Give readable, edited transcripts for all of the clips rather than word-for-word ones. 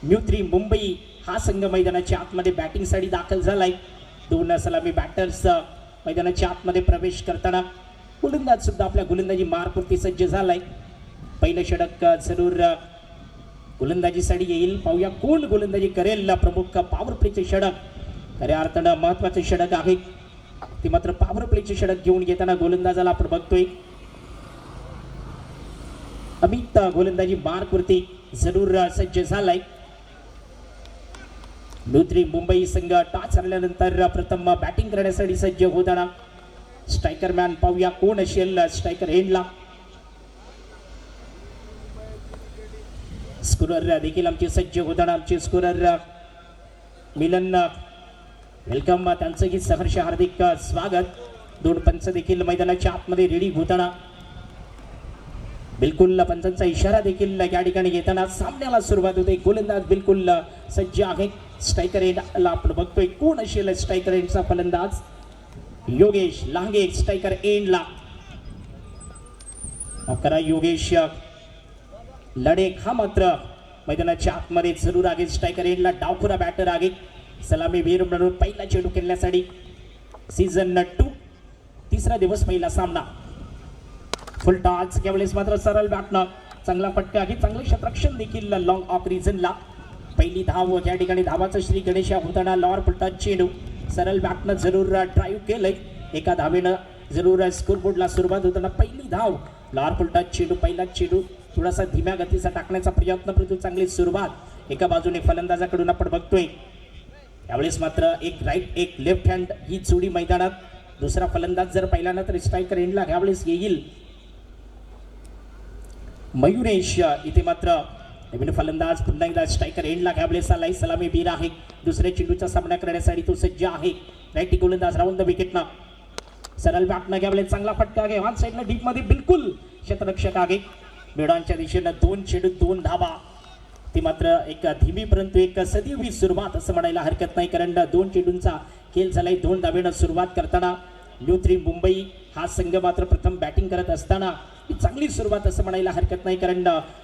New 3 Mumbai हा संघ मैदानाच्या आतमध्ये बॅटिंगसाठी दाखल झालाय. दोन सलामी बॅटर्स मैदानाच्या आतमध्ये प्रवेश करताना गोलंदाज सुद्धा आपल्या गोलंदाजी मार्कवरती सज्ज झालाय. पहिलं षटक जरूर गोलंदाजीसाठी येईल. पाहूया कोण गोलंदाजी करेल. प्रमुख पॉवर प्लेचे षटक खऱ्या अर्थानं महत्वाचे षटक आहे. ते मात्र पॉवर प्लेचे षटक घेऊन येताना गोलंदाजाला आपण बघतोय. अमित गोलंदाजी मार्कवरती जरूर सज्ज झालाय. न्यू 3 मुंबई संघ टॉस हरल्यानंतर प्रथम बॅटिंग करण्यासाठी सज्ज होताना स्ट्रायकर मॅन पाहूया कोण असेल. स्ट्रायकर एंडला स्कोरर देखील आमचे सज्ज होताना आमचे स्कोरर मिलन वेलकम. त्यांचंही सहर्ष हार्दिक स्वागत. दोन पंच देखील मैदानाच्या आतमध्ये रेडी होताना बिलकुल पंचांचा इशारा देखील या ठिकाणी येताना सामन्याला सुरुवात होते. गोलंदाज बिलकुल सज्ज आहे. स्ट्रायकर एंडला आपण बघतोय कोण असेल. स्ट्रायकर एंडचा फलंदाज योगेश लांगे. स्ट्रायकर एंडला करा योगेश लडेक हा मात्र मैदानाच्या आतमध्ये जरूर आहे. स्ट्रायकर एंडला डावखुरा बॅटर आहे. सलामी वीर म्हणून पहिला चेंडू खेळण्यासाठी सीझन 2 तिसरा दिवस पहिला सामना फुल टॉस. यावेळेस मात्र सरळ बॅटनं चांगला फटका आहे. चांगले क्षेत्ररक्षण देखील लॉंग ऑफ रिजनला. पहिली धाव या ठिकाणी धावाचं श्री गणेश होताना लॉर फुलटॉस चेंडू सरळ बॅटनं जरूर ड्राईव्ह केलंय. एका धावेनं जरूर स्कोरबोर्डला सुरुवात होताना पहिली धाव लॉर फुलटॉस चेंडू. पहिला चेंडू थोडासा धीम्या गतीचा टाकण्याचा प्रयत्न परंतु चांगली सुरुवात एका बाजूने फलंदाजाकडून आपण बघतोय. यावेळेस मात्र एक राईट एक लेफ्ट हँड ही जोडी मैदानात. दुसरा फलंदाज जर पाहिला ना तर स्ट्रायकर एंडला यावेळेस येईल मयुरेश. इथे मात्र नवीन फलंदाज पुन्हा एकदा स्ट्रायकर एंडला यावेळेस आलाय. सलामी वीर आहे. दुसऱ्या चेंडूचा सामना करण्यासाठी तो सज्ज आहे. राईटी गोलंदाज राऊंड द विकेटना सरळ बॅटनं यावेळेस चांगला फटका आहे. ऑन साईडला डीप मध्ये बिलकुल क्षेत्ररक्षक आहे. मेडांच्या दिशेनं 2 चेंडू 2 धावा. ती मात्र एक धीमी परंतु एक सदैवी सुरुवात असं म्हणायला हरकत नाही. कारण 2 चेंडूंचा खेळ झालाय. 2 धावेनं सुरुवात करताना न्यू 3 मुंबई हा संघ मात्र प्रथम बॅटिंग करत असताना चांगली सुरुवात असं म्हणायला हरकत नाही. कारण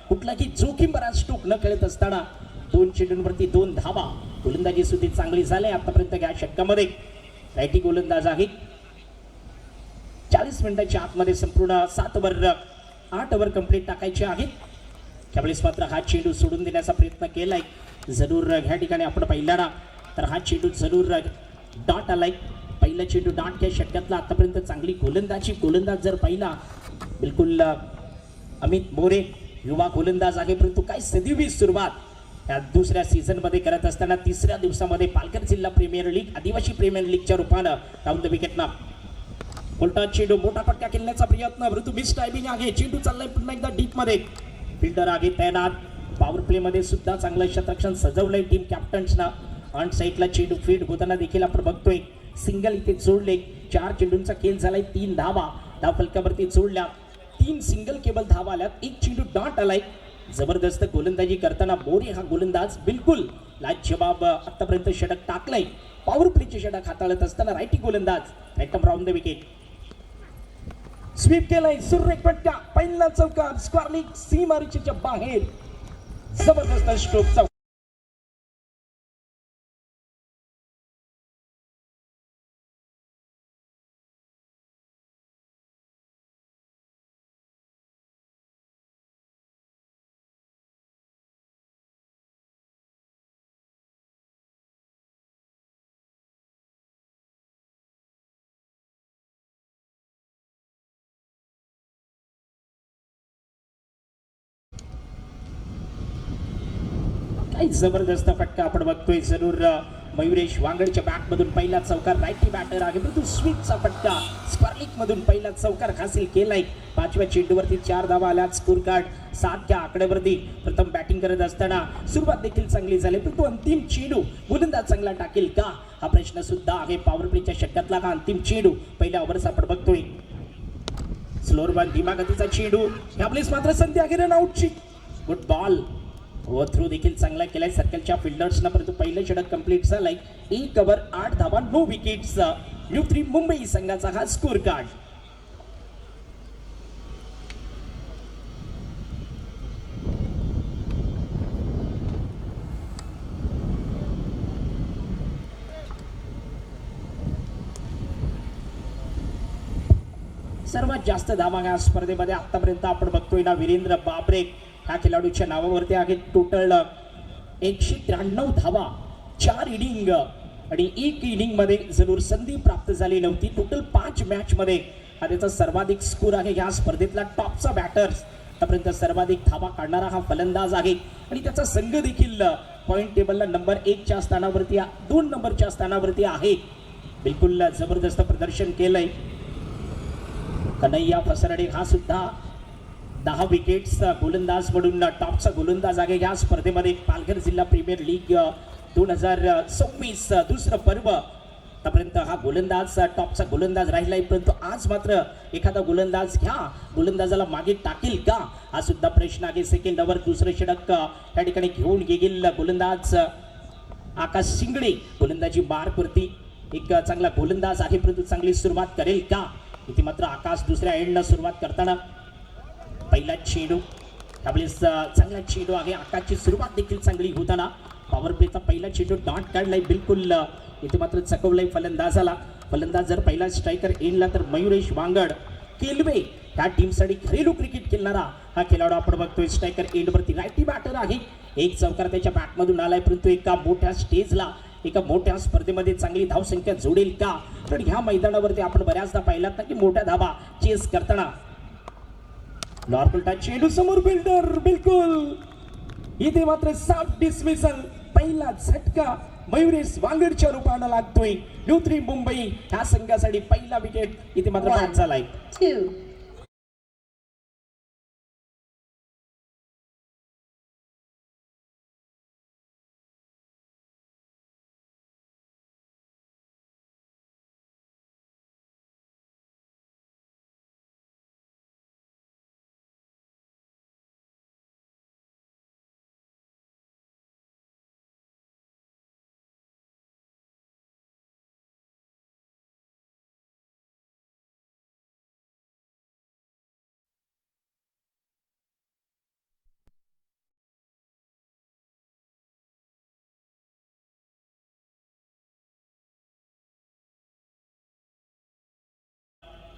कुठलाही जोखीम बराच टोक न खेळत असताना 2 चेंडूंवरती 2 धावा. गोलंदाजी सुद्धा चांगली झाली आतापर्यंत या षटकामध्ये. राईटी गोलंदाज आहे. 40 मिनिटाच्या आतमध्ये संपूर्ण 7 ओव्हर 8 ओव्हर कंप्लीट टाकायचे आहेत. त्यावेळेस मात्र हा चेंडू सोडून देण्याचा प्रयत्न केलाय. जरूर ह्या ठिकाणी आपण पाहिला ना तर हा चेंडू जरूर डॉट आलाय. पहिला चेंडू डॉट या षटकातला आतापर्यंत चांगली गोलंदाज जर पाहिला बिलकुल अमित मोरे युवा गोलंदाज आहे. परंतु काय सदैवी सुरुवात या दुसऱ्या सीझन मध्ये करत असताना तिसऱ्या दिवसामध्ये पालघर जिल्हा प्रीमियर लीग आदिवासी प्रीमियर लीगच्या रूपानं राऊंड द विकेटना फुलटॉस चेंडू मोठा फटका खेळण्याचा प्रयत्न परंतु मिस टायमिंग आहे. चेंडू चाललाय पुन्हा एकदा डीप मध्ये. फिल्डर आहे तैनात. पॉवर प्ले मध्ये सुद्धा चांगलं क्षेत्ररक्षण सजवलंय टीम कॅप्टन्सना. ऑन साईडला चेंडू फीड होताना देखील आपण बघतोय. सिंगल इथे जोडले. 4 चेंडूंचा खेळ झालाय. 3 धावा धाव फलकावरती जोडल्या. 3 सिंगल केबल धावा आल्यात. 1 चेंडू डॉट आलाय. जबरदस्त गोलंदाजी करताना मोरे हा गोलंदाज बिलकुल लाजवाब आतापर्यंत षटक टाकलाय. पॉवर प्लेचे षटक हाताळत असताना राईटी गोलंदाज right round the wicket sweep केलाय. सुरेख फटका. पहिला चौकार. स्क्वारलिक सीमारेषेच्या बाहेर. जबरदस्त स्ट्रोक. काही जबरदस्त फटका आपण बघतोय. जरूर मयुरेश वांगडच्या बॅट मधून पहिला चौकार. राईटी बॅटर आहे परंतु स्वीपचा फटका. स्क्वारलिक मधून पहिला चौकार हासिल केलाय. 5व्या चेंडूवरती 4 धावा आल्यात. स्कोर कार्ड 7च्या आकड्यावरती. प्रथम बॅटिंग करत असताना सुरुवात देखील चांगली झाली परंतु अंतिम चेंडू गोलंदाज चांगला टाकेल का हा प्रश्न सुद्धा आहे. पॉवर प्लेच्या षटकातला हा अंतिम चेंडू पहिल्या ओव्हरचा आपण बघतोय. स्लोअर बॉल धीमा गतीचा चेंडू. यावेळेस मात्र संधी आहे रन आउटची. Good ball. ओव्हरथ्रो देखील चांगला केलाय सर्कलच्या फिल्डर्सना परंतु पहिलं षटक कंप्लीट झालंय. 1 ओव्हर 8 धावा 9 विकेट्स. न्यू 3 मुंबई संघाचा हा स्कोर कार्ड. सर्वात जास्त धावा या स्पर्धेमध्ये आतापर्यंत आपण बघतोय ना वीरेंद्र बाबरे ह्या खेळाडूच्या नावावरती आहे. टोटल 193 धावा, 4 इनिंग आणि 1 इनिंग मध्ये जरूर संधी प्राप्त झाली नव्हती. टोटल 5 मॅच मध्ये हा त्याचा सर्वाधिक स्कोर आहे. या स्पर्धेतला टॉपचा बॅटर्स आतापर्यंत सर्वाधिक धावा काढणारा हा फलंदाज आहे आणि त्याचा संघ देखील पॉइंट टेबलला नंबर 1 च्या स्थानावरती 2 नंबरच्या स्थानावरती आहे. बिलकुल जबरदस्त प्रदर्शन केलंय. कन्हैया फसरडे हा सुद्धा 10 विकेट्सचा गोलंदाज म्हणून टॉपचा गोलंदाज आहे. या स्पर्धेमध्ये पालघर जिल्हा प्रीमियर लीग 2026 दुसरं पर्व आतापर्यंत हा गोलंदाज टॉपचा गोलंदाज राहिलाय. परंतु आज मात्र एखादा गोलंदाज घ्या गोलंदाजाला मागे टाकेल का हा सुद्धा प्रश्न आहे. सेकंड ओव्हर दुसरं षटक त्या ठिकाणी घेऊन गेलेला गोलंदाज आकाश शिंगडे गोलंदाजी मार्कवरती एक चांगला गोलंदाज आहे. परंतु चांगली सुरुवात करेल का इथे मात्र आकाश दुसऱ्या एंडला सुरुवात करताना पहिला चेंडू त्यावेळेस चांगला चेंडू आहे. आकाशची सुरुवात देखील चांगली होताना पॉवर प्लेचा पहिला चेंडू डॉट काढलाय. बिलकुल इथे मात्र चकवलाय फलंदाजाला. फलंदाज जर पहिला स्ट्रायकर एंडला तर मयुरेश वांगड केलवे त्या टीमसाठी घरेलू क्रिकेट खेळणारा हा खेळाडू आपण बघतोय. स्ट्रायकर एंडवरती रायटी बॅटर आहे. एक चौकार त्याच्या बॅटमधून आलाय. परंतु एका मोठ्या स्टेजला एका मोठ्या स्पर्धेमध्ये चांगली धावसंख्या जोडेल का. पण ह्या मैदानावरती आपण बऱ्याचदा पाहिलात ना की मोठ्या धावा चेस करताना नॉर्मल चेंडू समोर बिल्डर बिलकुल इथे मात्र साफ डिसमिसल. पहिला झटका मयुरेश वांगडच्या रूपाने लागतोय. न्यूत्री मुंबई ह्या संघासाठी पहिला विकेट इथे मात्र बाद झालाय.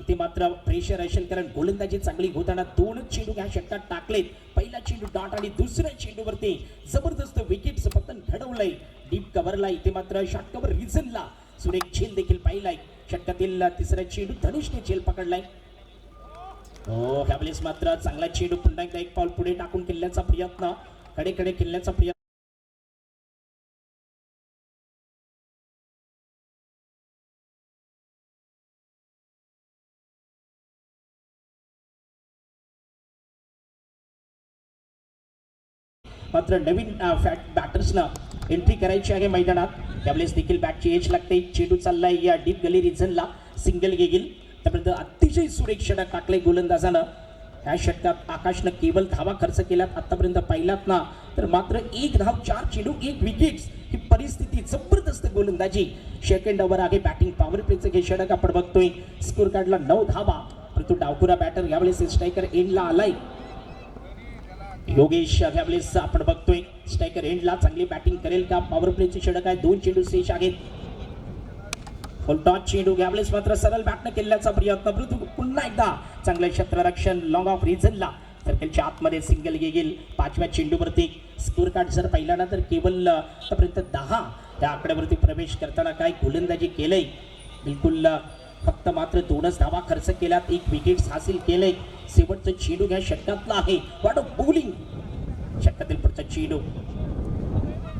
इथे मात्र प्रेशर असेल कारण गोलंदाजी चांगली होताना 2 चेंडू ह्या षटकात टाकलेत. पहिला चेंडू डॉट आणि दुसऱ्या चेंडूवरती जबरदस्त विकेटचं पतन घडवलंय. डीप कव्हरला इथे मात्र शॉर्ट कव्हर रिझनला सुरेख झेल देखील पाहिलाय. षटकातील तिसरा चेंडू धनुषने झेल पकडलाय. हो ह्यावेळेस मात्र चांगला चेंडू पुन्हा एकदा एक पाऊल पुढे टाकून खेळण्याचा प्रयत्न कडे खेळण्याचा प्रयत्न मात्र नवीन बॅटर्सना एंट्री करायची आहे मैदानात. त्यावेळेस देखील बॅटची एज लागते. चेंडू चाललाय या डीप गली रिझनला सिंगल गेल. त्यापर्यंत अतिशय सुरेख षटक टाकले गोलंदाजानं. ह्या षटकात आकाशनं केवळ धावा खर्च केल्यात आतापर्यंत पाहिलात ना तर मात्र 1 धाव 4 चेंडू 1 विकेट्स ही परिस्थिती जबरदस्त गोलंदाजी. सेकंड ओव्हर आहे बॅटिंग पॉवर प्लेचं हे षटक आपण बघतोय. स्कोर काढला 9 धावा. परंतु डावखुरा बॅटर यावेळेस स्ट्रायकर एंडला आलाय. योगेश यावेळेस आपण बघतोय स्ट्रायकर एंडला चांगली बॅटिंग करेल का. पॉवर प्लेचे षटक आहे. 2 चेंडू शेष आहेत. फुल टॉस चेंडू यावेळेस मात्र सरळ बॅटने केल्याचा प्रयत्न. परंतु पुन्हा एकदा चांगलं क्षेत्ररक्षण लॉंग ऑफ रिझनला सर्कलच्या आतमध्ये सिंगल गेल. 5व्या चेंडूवरती स्कोर कार्ड जर पाहिला ना तर केवळ आतापर्यंत 10 त्या आकड्यावरती प्रवेश करताना काय गोलंदाजी केलंय. बिलकुल फक्त मात्र 2च धावा खर्च केल्यात. 1 विकेट हासिल केलंय. शेवटचं चेंडू घ्या षटकातला आहे. What a bowling. षटकातील पुढचा चेंडू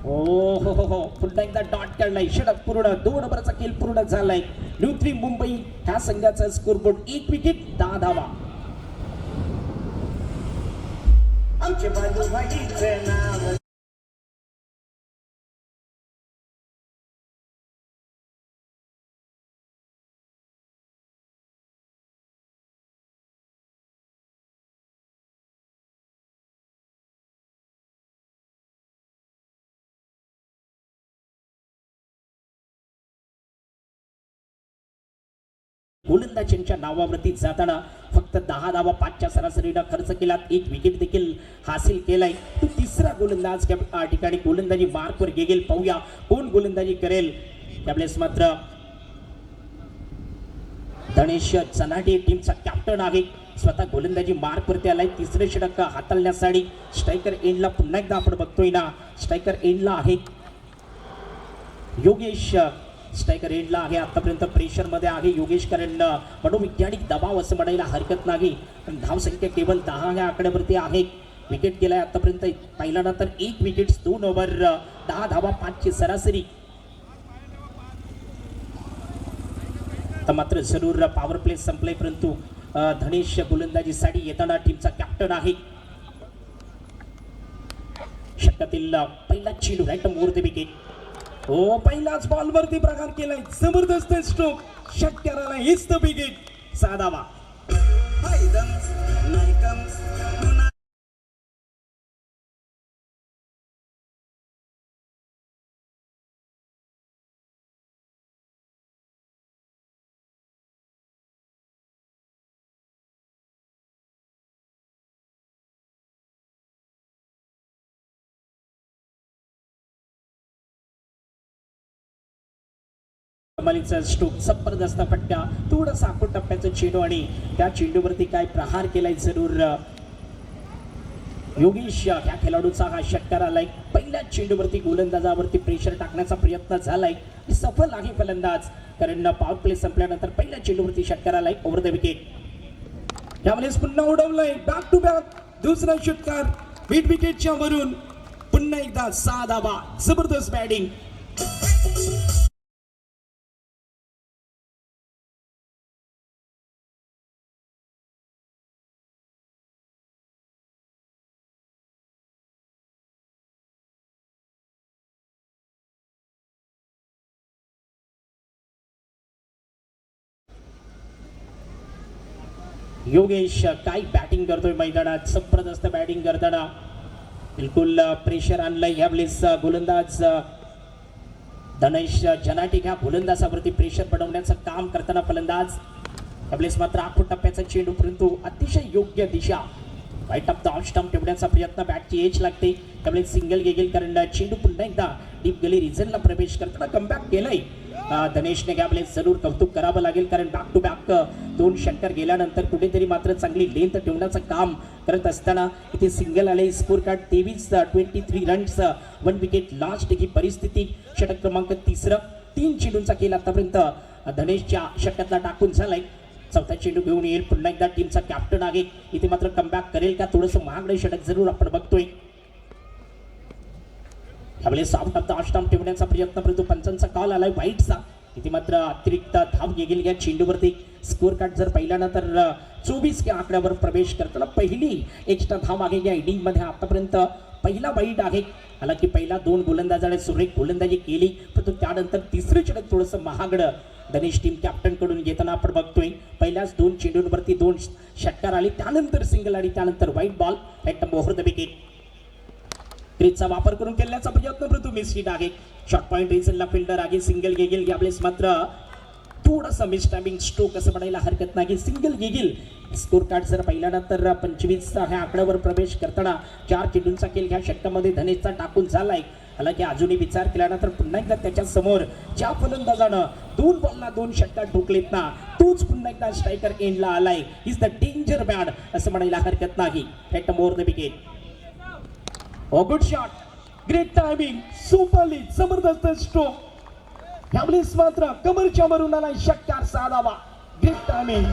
हो पुन्हा एकदा डॉट काढलाय. षटक पूर्ण. 2 नंबरचा खेळ पूर्ण झालाय. न्यूत्री मुंबई ह्या संघाचा स्कोरबोर्ड 1 विकेट 10 धावा. आमचे बाजूबाईचं नाव गोलंदाजांच्या नावावरती जाताना फक्त 10 धावा 5च्या सरासरीने खर्च केलात. 1 विकेट देखील हासिल केलाय. तो तिसरा गोलंदाज त्या ठिकाणी गोलंदाजी मार्कवर गेल. पाहूया कोण गोलंदाजी करेल. त्यावेळेस मात्र धनेश चनाटे टीमचा कॅप्टन आहे, स्वतः गोलंदाजी मार्क वरती आलाय. तिसरे षटक हाताळण्यासाठी स्ट्रायकर एंडला पुन्हा एकदा आपण बघतोय ना, स्ट्रायकर एंडला आहे योगेश. स्ट्रायकर एंडला आहे, आतापर्यंत प्रेशर मध्ये आहे योगेश, कारण मनोवैज्ञानिक दबाव असं म्हणायला हरकत नाही. पण धावसंख्या केवळ 10 या आकड्यावरती आहे. विकेट गेलाय आतापर्यंत पहिला ना तर 1 विकेट, 2 ओव्हर, 10 धावा, 5 ची सरासरी. तर मात्र जरूर पॉवर प्ले संपले, परंतु धनेश गोलंदाजीसाठी येताना टीमचा कॅप्टन आहे. षटकातील पहिला चेंडू राईट मोर द विकेट. हो, पहिलाच बॉल वरती प्रकार केलाय, जबरदस्त स्ट्रोक, षटकाराला हेच द विकेट, 6 धावा. कमालीचा स्ट्रोक, जबरदस्त फटका, थोडासा आखूड टप्प्याचा चेंडू आणि त्या चेंडूवरती काय प्रहार केलाय जरूर योगेश. ह्या खेळाडूचा हा षटकार आलाय. पहिल्या चेंडूवरती गोलंदाजावरती प्रेशर टाकण्याचा प्रयत्न झालाय, सफल आहे फलंदाज, कारण पॉवर प्ले संपल्यानंतर पहिल्या चेंडूवरती षटकार आलाय ओव्हर द विकेट. त्यामुळेच पुन्हा उडवलंय बॅक टू बॅक दुसरा षटकार मिड विकेटच्या वरून, पुन्हा एकदा 6 धावा, जबरदस्त बॅटिंग. योगेश काय बॅटिंग करतोय मैदानात, जबरदस्त बॅटिंग करताना बिलकुल प्रेशर आणलंय यावेळेस गोलंदाज धनेश जनाटे. ह्या गोलंदाजावरती प्रेशर बनवण्याचं काम करताना फलंदाज यावेळेस मात्र आखूड टप्प्याचा चेंडू, परंतु अतिशय योग्य दिशा, right off the off stump ठेवण्याचा प्रयत्न, बॅटची एज लागते, त्यावेळेस सिंगल गेगेल, कारण चेंडू पुन्हा एकदा डीप गली रिझनला प्रवेश करताना कमबॅक केलंय धनेशने. यावेळेस जरूर कौतुक करावं लागेल, कारण बॅक टू बॅक 2 षटकार गेल्यानंतर कुठेतरी मात्र चांगली लेंथ ठेवण्याचं काम करत असताना इथे सिंगल आले. Score card 23 runs, 1 wicket last ही परिस्थिती. षटक क्रमांक 3, 3 चेंडूंचा खेळ आतापर्यंत धनेशच्या षटकातला टाकून झालाय. चौथा चेंडू घेऊन येईल, पुन्हा एकदा टीमचा कॅप्टन आहे, इथे मात्र कमबॅक करेल का, थोडंसं महागडे षटक जरूर आपण बघतोय. यावेळेस out of the off stump ठेवण्याचा प्रयत्न, परंतु पंचांचा कॉल आलाय वाईटचा. इथे मात्र अतिरिक्त धाव गेली या चेंडूवरती. स्कोर कार्ड जर पाहिला ना तर 24 या आकड्यावर प्रवेश करताना पहिली एक्स्ट्रा धाव आहे या इनिंग मध्ये. आतापर्यंत पहिला वाईट आहे, हालाकी पहिला 2 गोलंदाजाने सुरेख गोलंदाजी केली, परंतु त्यानंतर तिसरे षटक थोडंसं महागडं धनेश टीम कॅप्टन कडून येताना आपण बघतोय. पहिल्याच 2 चेंडूंवरती 2 षटकार आले, त्यानंतर सिंगल आणि त्यानंतर white ball, right over the wicket. क्रीजचा वापर करून केल्याचा प्रयत्न, परंतु मिस हिट आहे. शॉर्ट पॉइंट रिझनला फिल्डर आहे, सिंगल गेगेल. यावेळेस मात्र थोडासा मिस टायमिंग स्ट्रोक असं म्हणायला हरकत नाही, सिंगल गेगेल. स्कोर कार्ड जर पाहिल्यानंतर 25 ह्या आकड्यावर प्रवेश करताना 4 चेंडूंचा खेळ ह्या षटकामध्ये धनेशचा टाकून झालाय. हालाकी अजूनही विचार केल्यानंतर पुन्हा एकदा त्याच्या समोर ज्या फलंदाजानं 2 बॉलला 2 षटकार ठोकलेत ना, तोच पुन्हा एकदा स्ट्रायकर एंडला आलाय. इज द डेंजर मॅन असं म्हणायला हरकत नाही, right over the wicket. Oh, good shot, great timing, superly, जबरदस्त स्ट्रोक. यावेळेस मात्र कमरच्या वरून आला षटकार, 6 धावा, ग्रेट टायमिंग.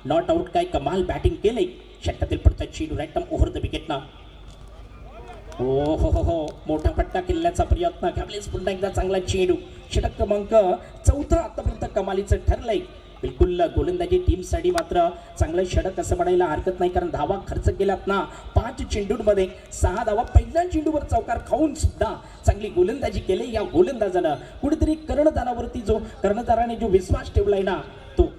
नॉट आउट काय कमाल बॅटिंग केलंय षटकातील पडता चेंडू right term over the wicket ना. हो मोठा फटका केल्याचा प्रयत्न कॅप्टन्स पुन्हा एकदा चांगला चेंडू षटक क्रमांक 4 आतापर्यंत कमालीचं ठरलंय. बिलकुल गोलंदाजी टीमसाठी मात्र चांगलं षटक असं म्हणायला हरकत नाही कारण धावा खर्च केल्यात ना 5 चेंडूंमध्ये 6 धावा. पहिल्या चेंडूवर चौकार खाऊन सुद्धा चांगली गोलंदाजी केली या गोलंदाजानं. कुठेतरी कर्णधारावरती कर्णधाराने जो विश्वास ठेवलाय ना तो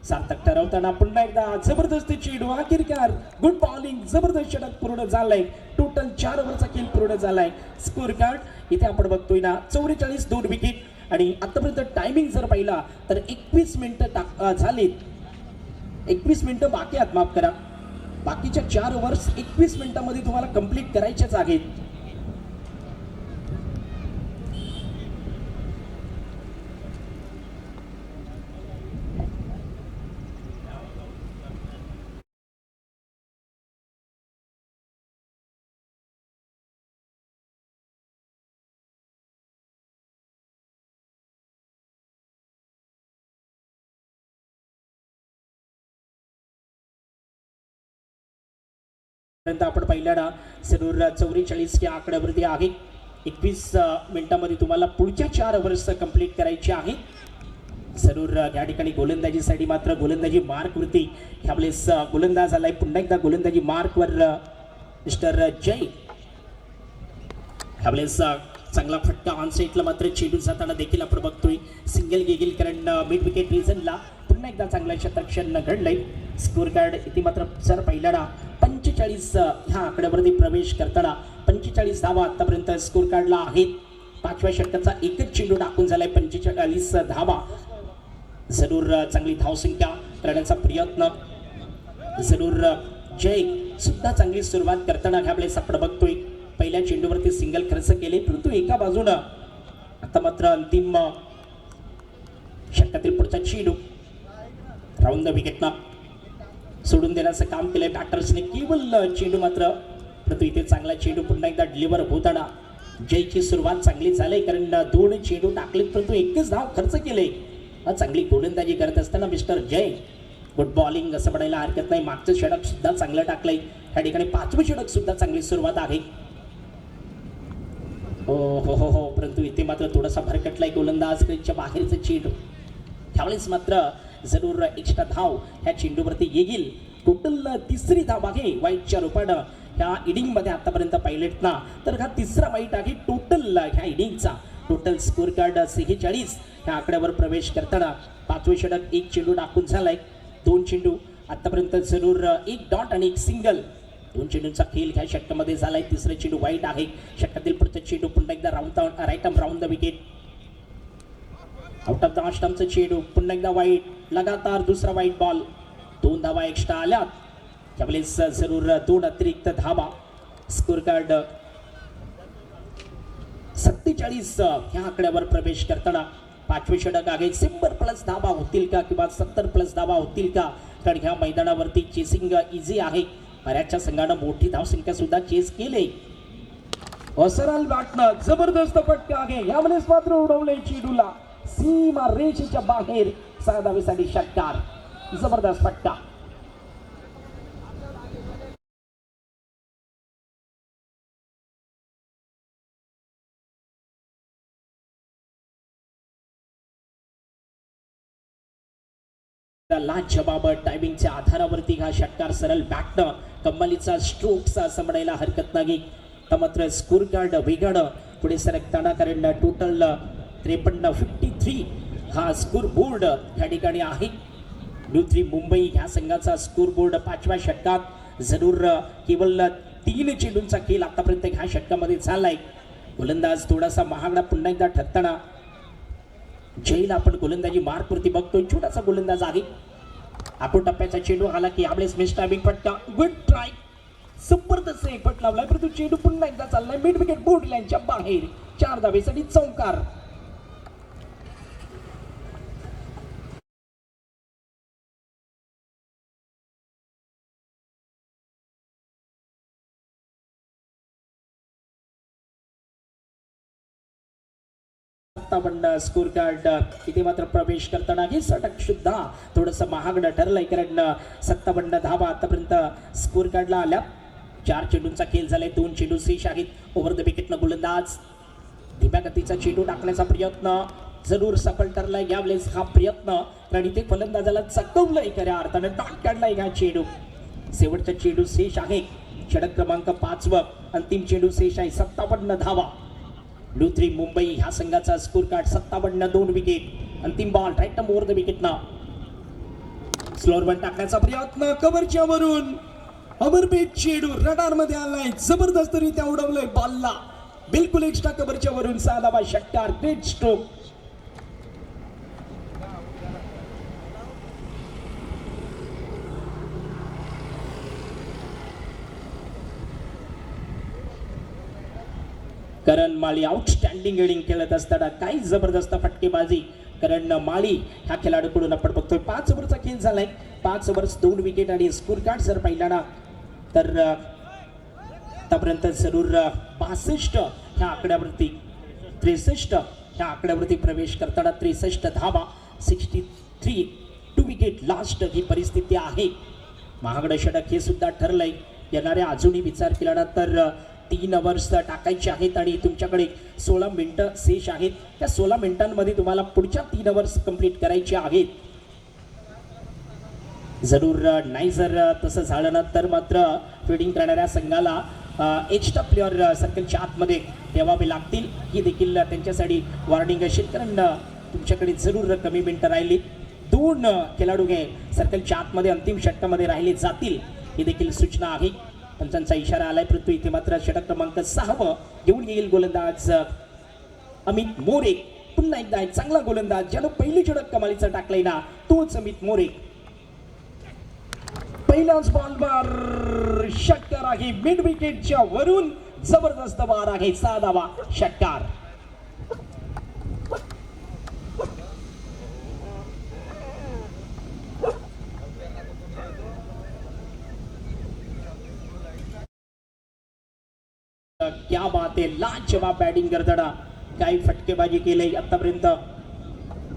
सार्थक ठरवताना पुन्हा एकदा जबरदस्त चेंडू अखेरकार गुड बॉलिंग जबरदस्त षटक पूर्ण झालंय. टोटल 4 ओव्हरचा खेळ पूर्ण झालाय. स्कोर कार्ड इथे आपण बघतोय ना 44 2 विकेट आणि आतापर्यंत टायमिंग जर पाहिला तर 21 मिनिटं झालीत. 21 मिनिटं बाकी आहेत, माफ करा. बाकीच्या 4 ओव्हर्स 21 मिनिटांमध्ये तुम्हाला कंप्लीट करायच्याच आहेत. आपण पहिल्यांदा जरूर 44 या आकड्यावरती आहे. 21 मिनिटांमध्ये तुम्हाला पुढच्या 4 ओव्हर्स कंप्लीट करायचे आहे. जरूर या ठिकाणी गोलंदाजीसाठी मात्र गोलंदाजी मार्कवरती ह्यावेळेस गोलंदाज आलाय. पुन्हा एकदा गोलंदाजी मार्कवर मिस्टर जय. ह्यावेळेस चांगला फटका ऑन साईडला मात्र चेंडू जाताना देखील आपण बघतोय सिंगल गेगील कारण मिड विकेट रिझनला पुन्हा एकदा चांगला शतक्षण घडलंय. स्कोर कार्ड इथे मात्र जर पहिल्यांदा 45 ह्या आकड्यावरती प्रवेश करताना 45 धावा आतापर्यंत स्कोर कार्डला आहेत. 5व्या षटकाचा एकच चेंडू टाकून झालाय. 45 धावा. जरूर चांगली धावसंख्या करण्याचा प्रयत्न. जरूर जय सुद्धा चांगली सुरुवात करताना ह्यावेळेस आपण बघतोय पहिल्या चेंडूवरती सिंगल खर्च केले परंतु एका बाजूनं आता मात्र अंतिम षटकातील पुढचा चेंडू राऊंड द विकेटना सोडून देण्याचं काम केलंय बॅटर्सने. केवळ चेंडू मात्र परंतु इथे चांगला चेंडू पुन्हा एकदा डिलिव्हर होताना जयची सुरुवात चांगली झाली कारण 2 चेंडू टाकलेत परंतु एकच धाव खर्च केले. चांगली गोलंदाजी करत असताना मिस्टर जय गुड बॉलिंग असं म्हणायला हरकत नाही. मागचं षटक सुद्धा चांगलं टाकलंय. या ठिकाणी 5वं षटक सुद्धा चांगली सुरुवात आहे. हो परंतु इथे मात्र थोडासा भरकटलाय गोलंदाज क्रीजच्या बाहेरचं चेंडू. त्यावेळेस मात्र जरूर एक्स्ट्रा धाव ह्या चेंडूवरती येईल. टोटल 3री धाव आहे वाईटच्या रूपानं ह्या इनिंगमध्ये आतापर्यंत पाहिलेत ना तर हा 3रा वाईट आहे टोटल ह्या इनिंगचा. टोटल स्कोर कार्ड 46 ह्या आकड्यावर प्रवेश करताना 5वे षटक 1 चेंडू टाकून झालाय. 2 चेंडू आतापर्यंत जरूर 1 डॉट आणि 1 सिंगल 2 चेंडूंचा खेळ ह्या षटकामध्ये झालाय. 3रं चेंडू वाईट आहे. षटकातील पुढचा चेंडू पुन्हा एकदा right arm round the wicket. Out of the स्टंपचं चेंडू पुन्हा एकदा वाईट लगातार 2रा वाईट बॉल. 2 धावा एक्स्ट्रा आल्यात. त्यावेळेस जरूर 2 अतिरिक्त धावा. स्कोर कार्ड 47 ह्या आकड्यावर प्रवेश करताना 5वे षटक आहे. 100+ धावा होतील का किंवा 70+ धावा होतील का कारण ह्या मैदानावरती चेसिंग इझी आहे. बऱ्याचशा संघानं मोठी धावसंख्या सुद्धा चेस केले. सरळ बॅटनं जबरदस्त फटका आहे. यावेळेस मात्र उडवले चेंडूला सीमा रेषेच्या बाहेर. 6 धावेसाठी षटकार. जबरदस्त फटका. लाजबाब टायमिंगच्या आधारावरती हा षटकार सरळ बॅटनं कमालीचा स्ट्रोक्स असं म्हणायला हरकत नाही. तर मात्र स्कोर कार्ड वेगळं पुढे सरकताना कारण टोटल 53 हा स्कोर बोर्ड या ठिकाणी आहे. न्यू 3 मुंबई ह्या संघाचा स्कोर बोर्ड 5व्या षटकात जरूर केवळ 3 चेंडूंचा खेळ आतापर्यंत ह्या षटकामध्ये झालाय. गोलंदाज थोडासा महागडा पुन्हा एकदा ठरताना जयला आपण गोलंदाजी मार्कवरती बघतोय. छोटासा गोलंदाज आहे. आपण टप्प्याचा चेंडू आला की यावेळेस मिस टायमिंग फटका. Good try. जबरदस्त एक फट लावलाय परंतु चेंडू पुन्हा एकदा चाललाय मिड विकेट बोर्ड लाईनच्या बाहेर. 4 धावेसाठी चौकार. 57 स्कोर कार्ड इथे मात्र प्रवेश करताना हे षटक सुद्धा थोडस महागडं ठरलंय, कारण 57 धावा आतापर्यंत स्कोर कार्डला आल्या. 4 चेंडूंचा खेळ झालाय, 2 चेंडू शेष आहेत. ओव्हर द विकेटनं गोलंदाज धीम्या गतीचा चेंडू टाकण्याचा प्रयत्न जरूर सफल ठरलाय यावेळेस हा प्रयत्न, कारण इथे फलंदाजाला चकवलंय खऱ्या अर्थानं, डॉट काढलाय हा चेंडू. शेवटचा चेंडू शेष आहे, षटक क्रमांक 5 व अंतिम चेंडू शेष आहे. 57 धावा. ब्लू 3 मुंबई ह्या संघाचा स्कोर कार्ड 57, 2 विकेट. अंतिम बॉल राईट ओव्हर द विकेटनं स्लोअर वन टाकण्याचा प्रयत्न कव्हरच्या वरून अमरपेट चेंडू रडार मध्ये आलाय, जबरदस्त रित्या उडवलंय बॉलला, बिलकुल एक्स्ट्रा कव्हरच्या वरून 6 धावा. षटकार, ग्रेट स्ट्रोक. करण माळी आउटस्टँडिंग इनिंग खेळत असताना काही जबरदस्त फटकेबाजी करण माळी ह्या खेळाडूकडून आपण बघतोय. 5 ओव्हरचा खेळ झालाय, 5 ओव्हर्स 2 विकेट आणि स्कोर कार्ड जर पाहिला ना तर आतापर्यंत जरूर 62 ह्या आकड्यावरती 63 ह्या आकड्यावरती प्रवेश करताना 63 धावा, 63 2 विकेट लास्ट ही परिस्थिती आहे. महागडं षटक हे सुद्धा ठरलंय. येणाऱ्या अजूनही विचार केला ना तर 3 ओव्हर्स टाकायचे आहेत आणि तुमच्याकडे 16 मिनिटं शेष आहेत. त्या 16 मिनिटांमध्ये तुम्हाला पुढच्या 3 ओव्हर्स कंप्लीट करायचे आहेत. जरूर नाही जर तसं झालं ना तर मात्र फिल्डिंग करणाऱ्या संघाला एक्स्ट्रा प्लेअर सर्कलच्या आतमध्ये ठेवावे लागतील. ही देखील त्यांच्यासाठी वॉर्निंग असेल, कारण तुमच्याकडे जरूर कमी मिनिटं राहिली. 2 खेळाडू सर्कलच्या आतमध्ये अंतिम षटकामध्ये राहिले जातील, ही देखील सूचना आहे. पंचांचा इशारा आलाय, परंतु इथे मात्र षटक क्रमांक 6 घेऊन येईल गोलंदाज अमित मोरे. पुन्हा एकदा एक चांगला गोलंदाज, ज्यानं पहिली षटक कमालीचा टाकलाय ना तोच अमित मोरे. पहिलाच बॉलवर षटकार आहे, मिड विकेटच्या वरून जबरदस्त वार आहे. 6 धावा, षटकार. क्या बात आहे, लाजवाब बॅटिंग करताना काही फटकेबाजी केली. आतापर्यंत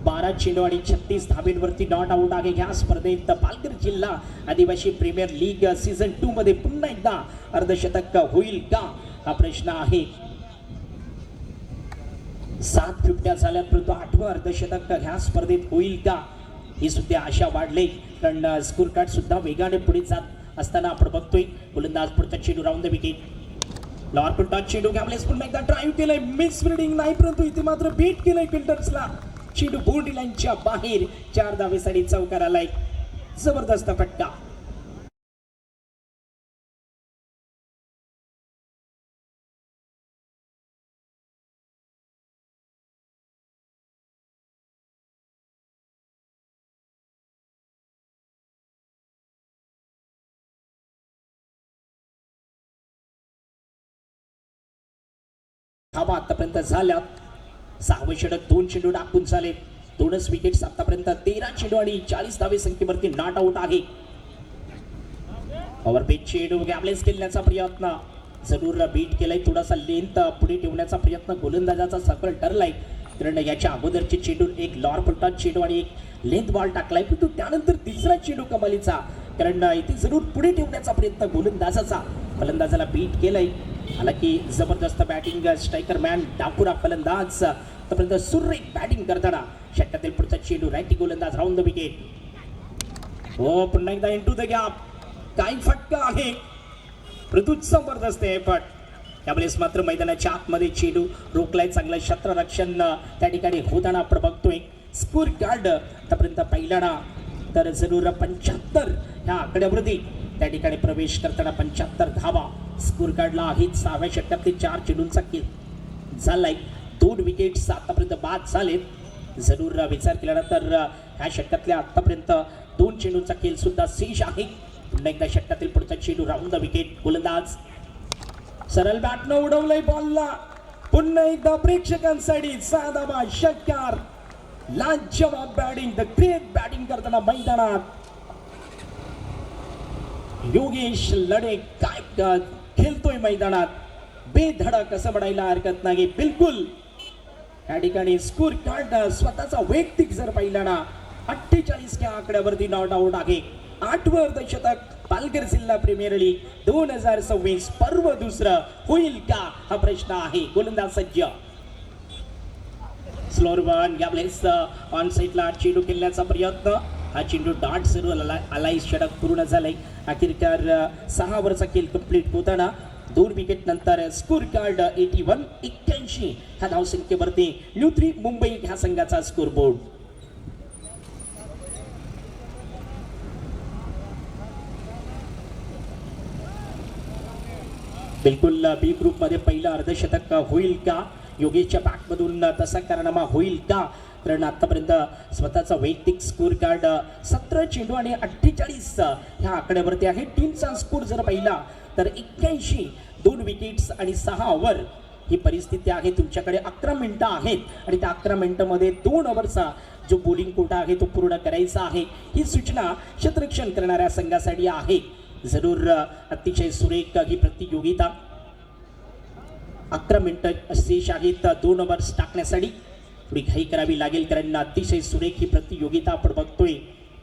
12 चेंडू आणि 36 धावेंवरती नॉट आउट आहे. ह्या स्पर्धेत पालघर जिल्हा आदिवासी प्रीमियर लीग सीझन 2 मध्ये पुन्हा एकदा अर्धशतक होईल का हा प्रश्न आहे. 7 फिफ्ट्या झाल्या, परंतु 8वं अर्धशतक ह्या स्पर्धेत होईल का ही सुद्धा आशा वाढली, कारण स्कोर कार्ड सुद्धा वेगाने पुढे जात असताना आपण बघतोय. गोलंदाज पुढचा चेंडू राऊंड द विकेट. लॉर पुन्हा चेंडू घ्यावलेस, पुन्हा एकदा ड्राईव्ह केलंय, मिस फिल्डिंग नाही, परंतु इथे मात्र बीट केलंय फिल्डर्सला. चेंडू बाउंड्री लाईनच्या बाहेर 4 धावेसाठी चौकार आलाय. जबरदस्त फटका. धावा आतापर्यंत झाल्या. 6वं षटक 2 चेंडू टाकून झाले, 2च विकेट्स. आतापर्यंत 13 चेंडू आणि 40 धावे संख्येवरती नॉट आउट आहे. ओव्हरपेच चेंडू गॅबलेस खेळण्याचा प्रयत्न जरूर बीट केलाय. थोडासा लेंथ पुढे ठेवण्याचा प्रयत्न गोलंदाजाचा सफल ठरलाय, कारण याच्या अगोदरचे चेंडू एक लॉर पुलटा चेंडू आणि एक लेंथ बॉल टाकलाय, परंतु त्यानंतर तिसरा चेंडू कमालीचा, कारण इथे जरूर पुढे ठेवण्याचा प्रयत्न गोलंदाजाचा. फलंदाजाला बीट केलंय. हालाकी जबरदस्त बॅटिंग स्ट्रायकर मॅन डाकुरा फलंदाज आतापर्यंत सुरेख बॅटिंग करताना. षटकातील पुढचा चेंडू राईटी गोलंदाज राऊंड द विकेट. हो, पुन्हा एकदा इनटू द गॅप. काय फटका आहे, परंतु जबरदस्त एफर्ट. त्यावेळेस मात्र मैदानाच्या आतमध्ये चेंडू रोखलाय. चांगलं क्षेत्ररक्षण त्या ठिकाणी होताना आपण बघतोय. स्कोर कार्ड आतापर्यंत पाहिला तर जरूर 75 ह्या आकड्यावरती त्या ठिकाणी प्रवेश करताना 75 धावा स्कोर कार्डला आहेत. 6व्या षटकातले 4 चेंडूंचा खेळ झालाय. 2 विकेट्स आतापर्यंत बाद झालेत. जरूर विचार केला तर ह्या षटकातल्या आतापर्यंत 2 चेंडूंचा खेळ सुद्धा शेष आहे. पुन्हा एकदा षटकातील पुढचा चेंडू राऊंड द विकेट. गोलंदाज सरळ बॅटनं उडवलंय बॉलला. पुन्हा एकदा प्रेक्षकांसाठी 6 धावा, षटकार. लाजवाब बॅटिंग, द ग्रेट बॅटिंग करताना मैदानात योगेश लढे. काय खेळतोय मैदानात, बेधडक असं म्हणायला हरकत नाही. बिलकुल या ठिकाणी स्कोर कार्ड स्वतःचा वैयक्तिक जर पाहिला ना 48 या आकड्यावरती नॉट आउट आहे. 8वे अर्धशतक पालघर जिल्हा प्रीमियर लीग 2026 पर्व दुसरं होईल का हा प्रश्न आहे. गोलंदाज सज्ज स्लोअर वन यावेळेस ऑन साईडला चेंडू खेळण्याचा प्रयत्न. हा चेंडू डॉट सुरू आलाय. षटक पूर्ण झालंय. अखेरकार 6 ओव्हरचा खेळ कंप्लीट होताना 2 विकेट नंतर स्कोर कार्ड 81 ह्या धावसंख्येवरती न्यूत्री मुंबई ह्या संघाचा स्कोर बोर्ड. बिलकुल बी ग्रुप मध्ये पहिलं अर्धशतक होईल का. योगेशच्या बॅटमधून तसा कारनामा होईल का. कारण आतापर्यंत स्वतःचा वैयक्तिक स्कोर कार्ड 17 चेंडू आणि 48 ह्या आकड्यावरती आहे. टीमचा स्कोर जर पाहिला तर 81 2 विकेट्स आणि 6 ओव्हर ही परिस्थिती आहे. तुमच्याकडे 11 मिनिटं आहेत आणि त्या 11 मिनिटांमध्ये 2 ओव्हरचा जो बॉलिंग कोटा आहे तो पूर्ण करायचा आहे. ही सूचना क्षेत्ररक्षण करणाऱ्या संघासाठी आहे. जरूर अतिशय सुरेख ही प्रतियोगिता. 11 मिनिटं शेष आहेत 2 ओव्हर्स टाकण्यासाठी. थोडी घाई करावी लागेल कारण अतिशय सुरेख ही प्रतियोगिता आपण बघतोय.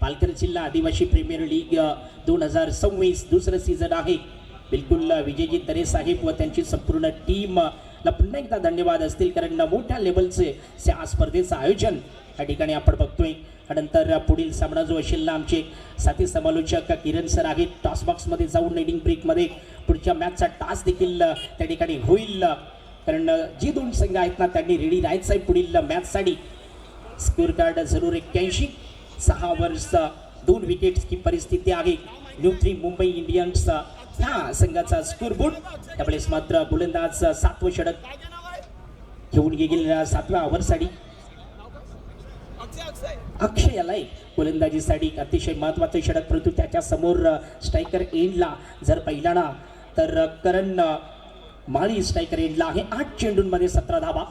पालघर जिल्हा आदिवासी प्रीमियर लीग 2026 दुसरं सीझन आहे. बिलकुल विजयजी दरे साहेब व त्यांची संपूर्ण टीम ला पुन्हा एकदा धन्यवाद असतील कारण मोठ्या लेवलचे या स्पर्धेचं आयोजन या ठिकाणी आपण बघतोय. नंतर पुढील सामना जो असेल ना आमचे साथी समालोचक किरण सर आहेत. टॉस बॉक्समध्ये जाऊन नेडिंग ब्रेकमध्ये पुढच्या मॅचचा टास देखील त्या ठिकाणी होईल कारण जे 2 संघ आहेत ना त्यांनी रेडी राहायचं आहे पुढील मॅचसाठी. स्कोर कार्ड जरूर 81 6 ओव्हर्स 2 विकेट्स ही परिस्थिती आहे. न्यूत्री मुंबई इंडियन्स ह्या संघाचा स्कोर बोर्ड. त्यावेळेस मात्र गोलंदाज 7वं षटक घेऊन येईल 7व्या ओव्हरसाठी. अक्षय आलाय गोलंदाजीसाठी. अतिशय महत्वाचं षटक परंतु त्याच्या समोर स्ट्रायकर एंडला जर पाहिला ना तर करण माळी स्ट्रायकर एंडला आहे. 8 चेंडूंमध्ये 17 धावा.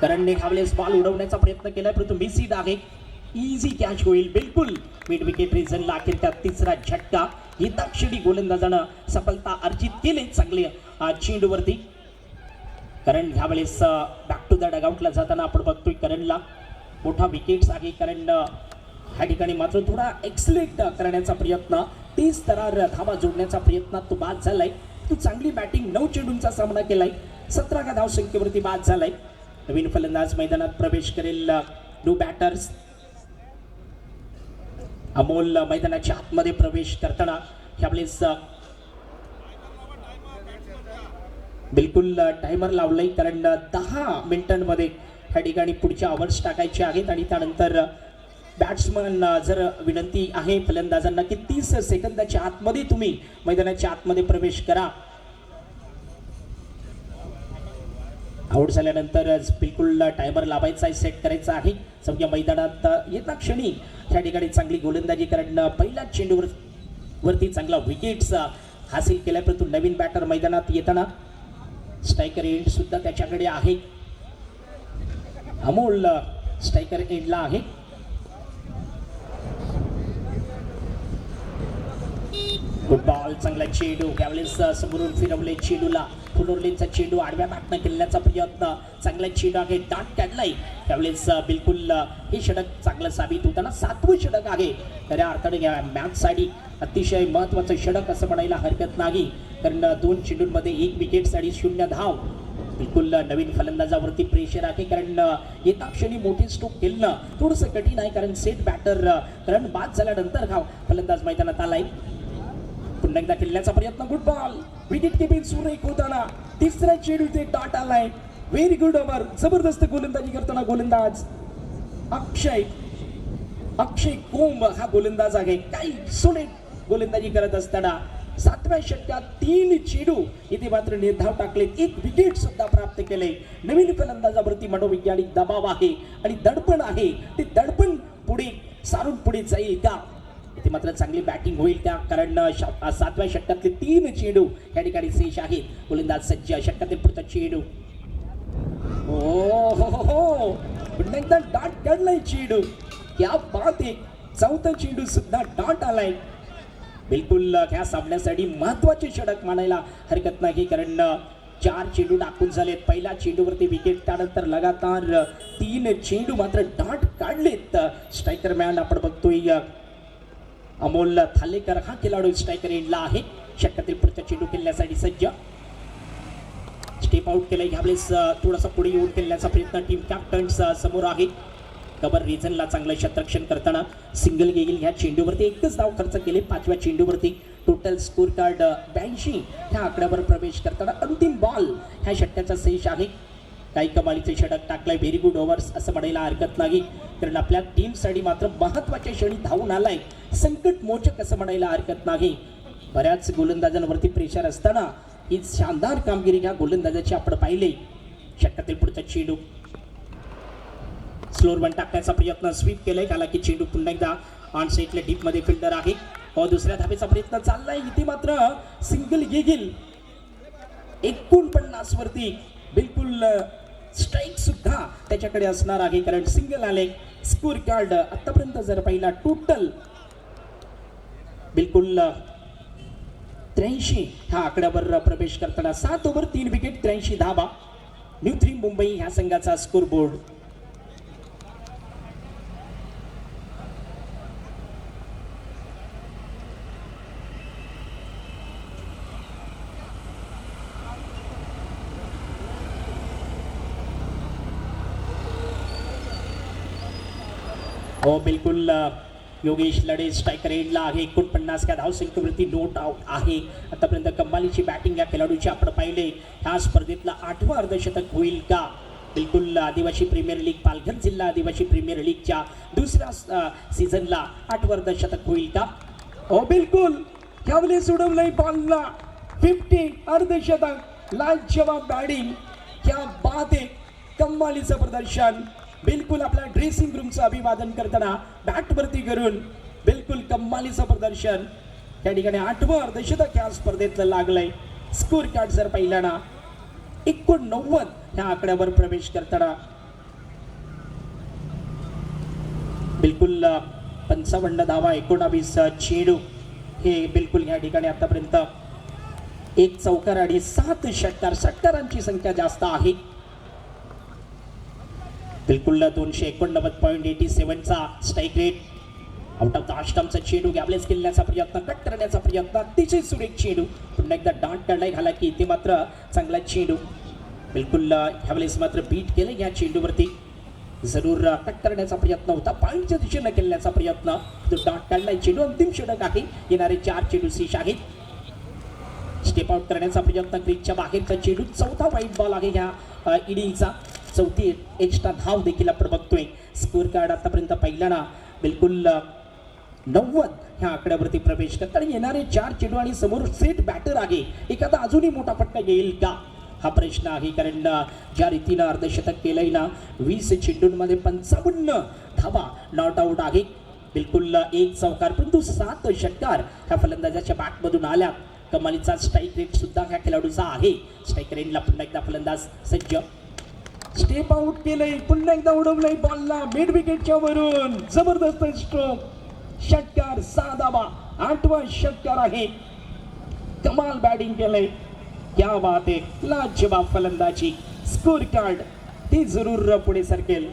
करणने ह्यावेळेस बॉल उडवण्याचा प्रयत्न केलाय परंतु मिस आहे. इझी कॅच होईल. बिलकुल मिड विकेट रिझनला अखेर त्या 3रा झटका. हिताक्षणी गोलंदाजानं सफलता अर्जित केली चांगले चेंडूवरती. करण ह्यावेळेस बॅक टू द डगआउटला जाताना आपण बघतोय करणला मोठा विकेट्स आहे. कारण ह्या ठिकाणी मात्र थोडा एक्सलेट करण्याचा प्रयत्न 30 धावा जोडण्याचा प्रयत्न तो बाद झालाय. तो चांगली बॅटिंग 9 चेंडूंचा सामना केलाय. 17 धावसंख्येवरती बाद झालाय. नवीन फलंदाज मैदानात प्रवेश करेल. न्यू बॅटर्स अमोल मैदानाच्या आतमध्ये प्रवेश करताना ह्यावेळेस बिलकुल टायमर लावलाय कारण 10 मिनिटांमध्ये ह्या ठिकाणी पुढच्या ओव्हर्स टाकायचे आहेत आणि त्यानंतर बॅट्समन जर विनंती आहे फलंदाजांना की 30 सेकंदाच्या आतमध्ये तुम्ही मैदानाच्या आतमध्ये प्रवेश करा. आउट झाल्यानंतर बिलकुल टायमर लावायचा आहे, सेट करायचा आहे. सगळ्या मैदानात येता क्षणी त्या ठिकाणी चांगली गोलंदाजी कारण पहिल्या चेंडूवर वरती चांगला विकेट्स हासिल केल्या परंतु नवीन बॅटर मैदानात येताना स्ट्रायकर एंड सुद्धा त्याच्याकडे आहे. अमोल स्ट्रायकर एंडला आहे. गुड बॉल चांगला चेंडू त्यावेळेस समोरून फिरवले चेंडूला. फुलोरलेचा चेंडू आडव्या बॅटनं खेळण्याचा प्रयत्न. चांगला चेंडू आहे डाट काढलाय त्यावेळेस बिलकुल हे षटक चांगलं साबित होताना 7वं षटक आहे. खऱ्या अर्थाने या मॅचसाठी अतिशय महत्त्वाचं षटक असं म्हणायला हरकत नाही कारण 2 चेंडूंमध्ये 1 विकेटसाठी 0 धाव. बिलकुल नवीन फलंदाजावरती प्रेशर आहे कारण येता क्षणी मोठे स्ट्रोक खेळणं थोडंसं कठीण आहे कारण सेट बॅटर कारण बाद झाल्यानंतर हा फलंदाज मैदानात आलाय. पुन्हा एकदा खेळण्याचा प्रयत्न. गुड बॉल विकेट किपिंग सुरेख होताना 3रा चेंडू ते डॉट आलाय. Very good over. जबरदस्त गोलंदाजी करताना गोलंदाज अक्षय कोंब हा गोलंदाज आहे. काही सुरेख गोलंदाजी करत असताना 7व्या षटकात 3 चेंडू इथे मात्र निर्धाव टाकलेत. 1 विकेट सुद्धा प्राप्त केले. नवीन फलंदाजावरती मनोवैज्ञानिक दबाव आहे आणि दडपण आहे. ते दडपण पुढे सारून पुढे जाईल का. इथे मात्र चांगली बॅटिंग होईल त्या कारण 7व्या षटकातले 3 चेंडू या ठिकाणी शेष आहेत. गोलंदाज सज्ज. षटकातील पुढचा चेंडू. हो पुन्हा एकदा डॉट काढलाय चेंडू. क्या बात आहे. 4था चेंडू सुद्धा डॉट आलाय. बिलकुल ह्या सामन्यासाठी महत्वाचे षटक मानायला हरकत नाही कारण 4 चेंडू टाकून झालेत. पहिल्या चेंडूवरती विकेट, त्यानंतर लगातार 3 चेंडू मात्र डाट काढलेत. स्ट्रायकर मॅन आपण बघतोय अमोल थालेकर हा खेळाडू स्ट्रायकर एंडला आहे. षटकातील पुढचा चेंडू खेळण्यासाठी सज्ज. स्टेप आउट केलंय ह्यावेळेस, थोडासा पुढे येऊन खेळण्याचा प्रयत्न टीम कॅप्टन समोर आहे. कबर रिझनला चांगलं क्षेत्ररक्षण करताना सिंगल घेईल. ह्या चेंडूवरती एकच धाव खर्च केले. 5व्या चेंडूवरती टोटल स्कोर कार्ड 82 ह्या आकड्यावर प्रवेश करताना अंतिम बॉल ह्या षटकाचा शेष आहे. काही कमालीचे षटक टाकलंय. व्हेरी गुड ओव्हर्स असं म्हणायला हरकत नाही, कारण आपल्या टीमसाठी मात्र महत्त्वाच्या क्षणी धावून आलाय. संकट मोचक असं म्हणायला हरकत नाही. बऱ्याच गोलंदाजांवरती प्रेशर असताना ही शानदार कामगिरी ह्या गोलंदाजाची आपण पाहिले. षटकातील पुढचा चेंडू स्लोअर वन टाकण्याचा प्रयत्न, स्वीप केलाय. त्याला की चेंडू पुन्हा एकदा ऑन साईडला डीप मध्ये फिल्डर आहे. दुसऱ्या धावेचा प्रयत्न चाललाय. इथे मात्र सिंगल घेईल. 49 वरती बिलकुल स्ट्राईक सुद्धा त्याच्याकडे असणार आहे, कारण सिंगल आले. स्कोर कार्ड आतापर्यंत जर पहिला टोटल बिलकुल 83 ह्या आकड्यावर प्रवेश करताना 7 ओव्हर 3 विकेट 83 धावा. न्यू 3 मुंबई ह्या संघाचा स्कोर बोर्ड. हो बिलकुल, योगेश लढे स्ट्रायकर एंडला आहे. 49 च्या धावसंख्येवरती नोट आउट आहे. आतापर्यंत कमालीची बॅटिंग या खेळाडूची आपण पाहिले. ह्या स्पर्धेतला 8वं अर्धशतक होईल का? बिलकुल, आदिवासी प्रीमियर लीग, पालघर जिल्हा आदिवासी प्रीमियर लीगच्या दुसऱ्या सीझनला 8वं अर्धशतक होईल का? हो बिलकुल, यावेळी सोडवलंय बॉलला 50 अर्धशतक. लाजवाब बॅटिंग, क्या बात आहे. कमालीचं प्रदर्शन. बिलकुल आपल्या ड्रेसिंग रूमचं अभिवादन करताना बॅटवरती करून बिलकुल कमालीचं प्रदर्शन. त्या ठिकाणी 8वं अर्धशतक या स्पर्धेतलं लागलंय. स्कोर कार्ड जर पाहिला ना 89 ह्या आकड्यावर प्रवेश करताना बिलकुल 55 धावा 19 चेंडू. हे बिलकुल या ठिकाणी आतापर्यंत 1 चौकार आणि 7 षटकार. षटकारांची संख्या जास्त आहे. बिलकुल 289.87 चा strike rate. Out of the अष्टमचा चेंडू गॅबलेस खेळण्याचा प्रयत्न, कट करण्याचा प्रयत्न, अतिशय सुरेख चेंडू. पुन्हा एकदा डाट काढलाय. घाला की इथे मात्र चांगला चेंडू. बिलकुल ह्यावेळेस मात्र बीट केलं या चेंडूवरती. जरूर कट करण्याचा प्रयत्न होता, पॉईंटच्या दिशेनं खेळण्याचा प्रयत्न. तो डाट काढलाय चेंडू. अंतिम षटक आहे. येणारे 4 चेंडू शेष आहेत. स्टेप आउट करण्याचा प्रयत्न, क्रीजच्या बाहेरचा चेंडू. 4था वाईट बॉल आहे ह्या इनिंगचा. 4थी एक्स्ट्रा धाव देखील आपण बघतोय. स्कोर कार्ड आतापर्यंत पहिल्याना बिलकुल 90 ह्या आकड्यावरती प्रवेश करतात. येणारे 4 चेंडू आणि समोर सेट बॅटर आहे. एखादा अजूनही मोठा फटका येईल का हा प्रश्न आहे, कारण ज्या रीतीनं अर्धशतक केलंय ना 20 चेंडूंमध्ये 55 धावा नॉट आउट आहे. बिलकुल 1 चौकार परंतु 7 षटकार ह्या फलंदाजाच्या बॅटमधून आल्या. कमालीचा स्ट्राईक रेट सुद्धा ह्या खेळाडूचा आहे. स्ट्रायकर एंडला पुन्हा एकदा फलंदाज सज्ज. स्टेप आउट केलंय. पुन्हा एकदा उडवलंय बॉलला मिड विकेटच्या वरून. जबरदस्त स्ट्रोक. षटकार 6 धावा. 8वा षटकार आहे. कमाल बॅटिंग केलंय. क्या बात आहे. लाजवाब फलंदाजी. स्कोर कार्ड ते जरूर पुढे सरकेल.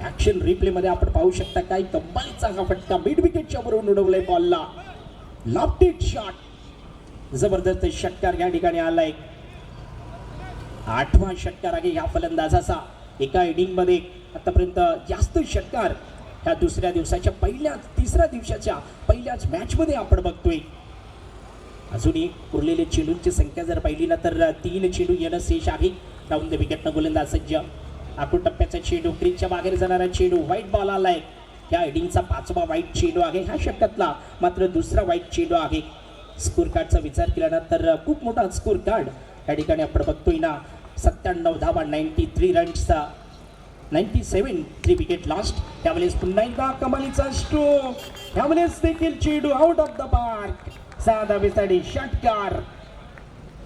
ऍक्शन रिप्ले मध्ये आपण पाहू शकता काय कमालीचा हा फटका मिड विकेटच्या वरून उडवलंय बॉलला. Lofted shot. जबरदस्त षटकार या ठिकाणी आलाय. 8वा षटकार आहे ह्या फलंदाजाचा. एका इनिंग मध्ये आतापर्यंत जास्त षटकार ह्या दुसऱ्या दिवसाच्या तिसऱ्या दिवसाच्या पहिल्याच मॅच मध्ये आपण बघतोय. अजूनही उरलेले चेंडूंची संख्या जर पाहिली ना तर 3 चेंडू येणं शेष आहे. राऊंड द विकेटनं गोलंदाज सज्ज. आखूड टप्प्याचा चेंडू, क्रीजच्या बाहेर जाणारा चेंडू. व्हाईट बॉल आलाय. या इनिंगचा 5वा वाईट चेंडू आहे. ह्या षटकातला मात्र दुसरा वाईट चेंडू आहे. स्कोर कार्डचा विचार केला ना तर खूप मोठा स्कोर कार्ड या ठिकाणी आपण बघतोय ना. 97 धावा 93 रन्सचा 97 3 विकेट लॉस्ट. त्यावेळेस पुन्हा एकदा कमालीचा स्ट्रोक. त्यावेळेस देखील चेंडू आउट ऑफ द पार्क. 6 धावेसाठी षटकार.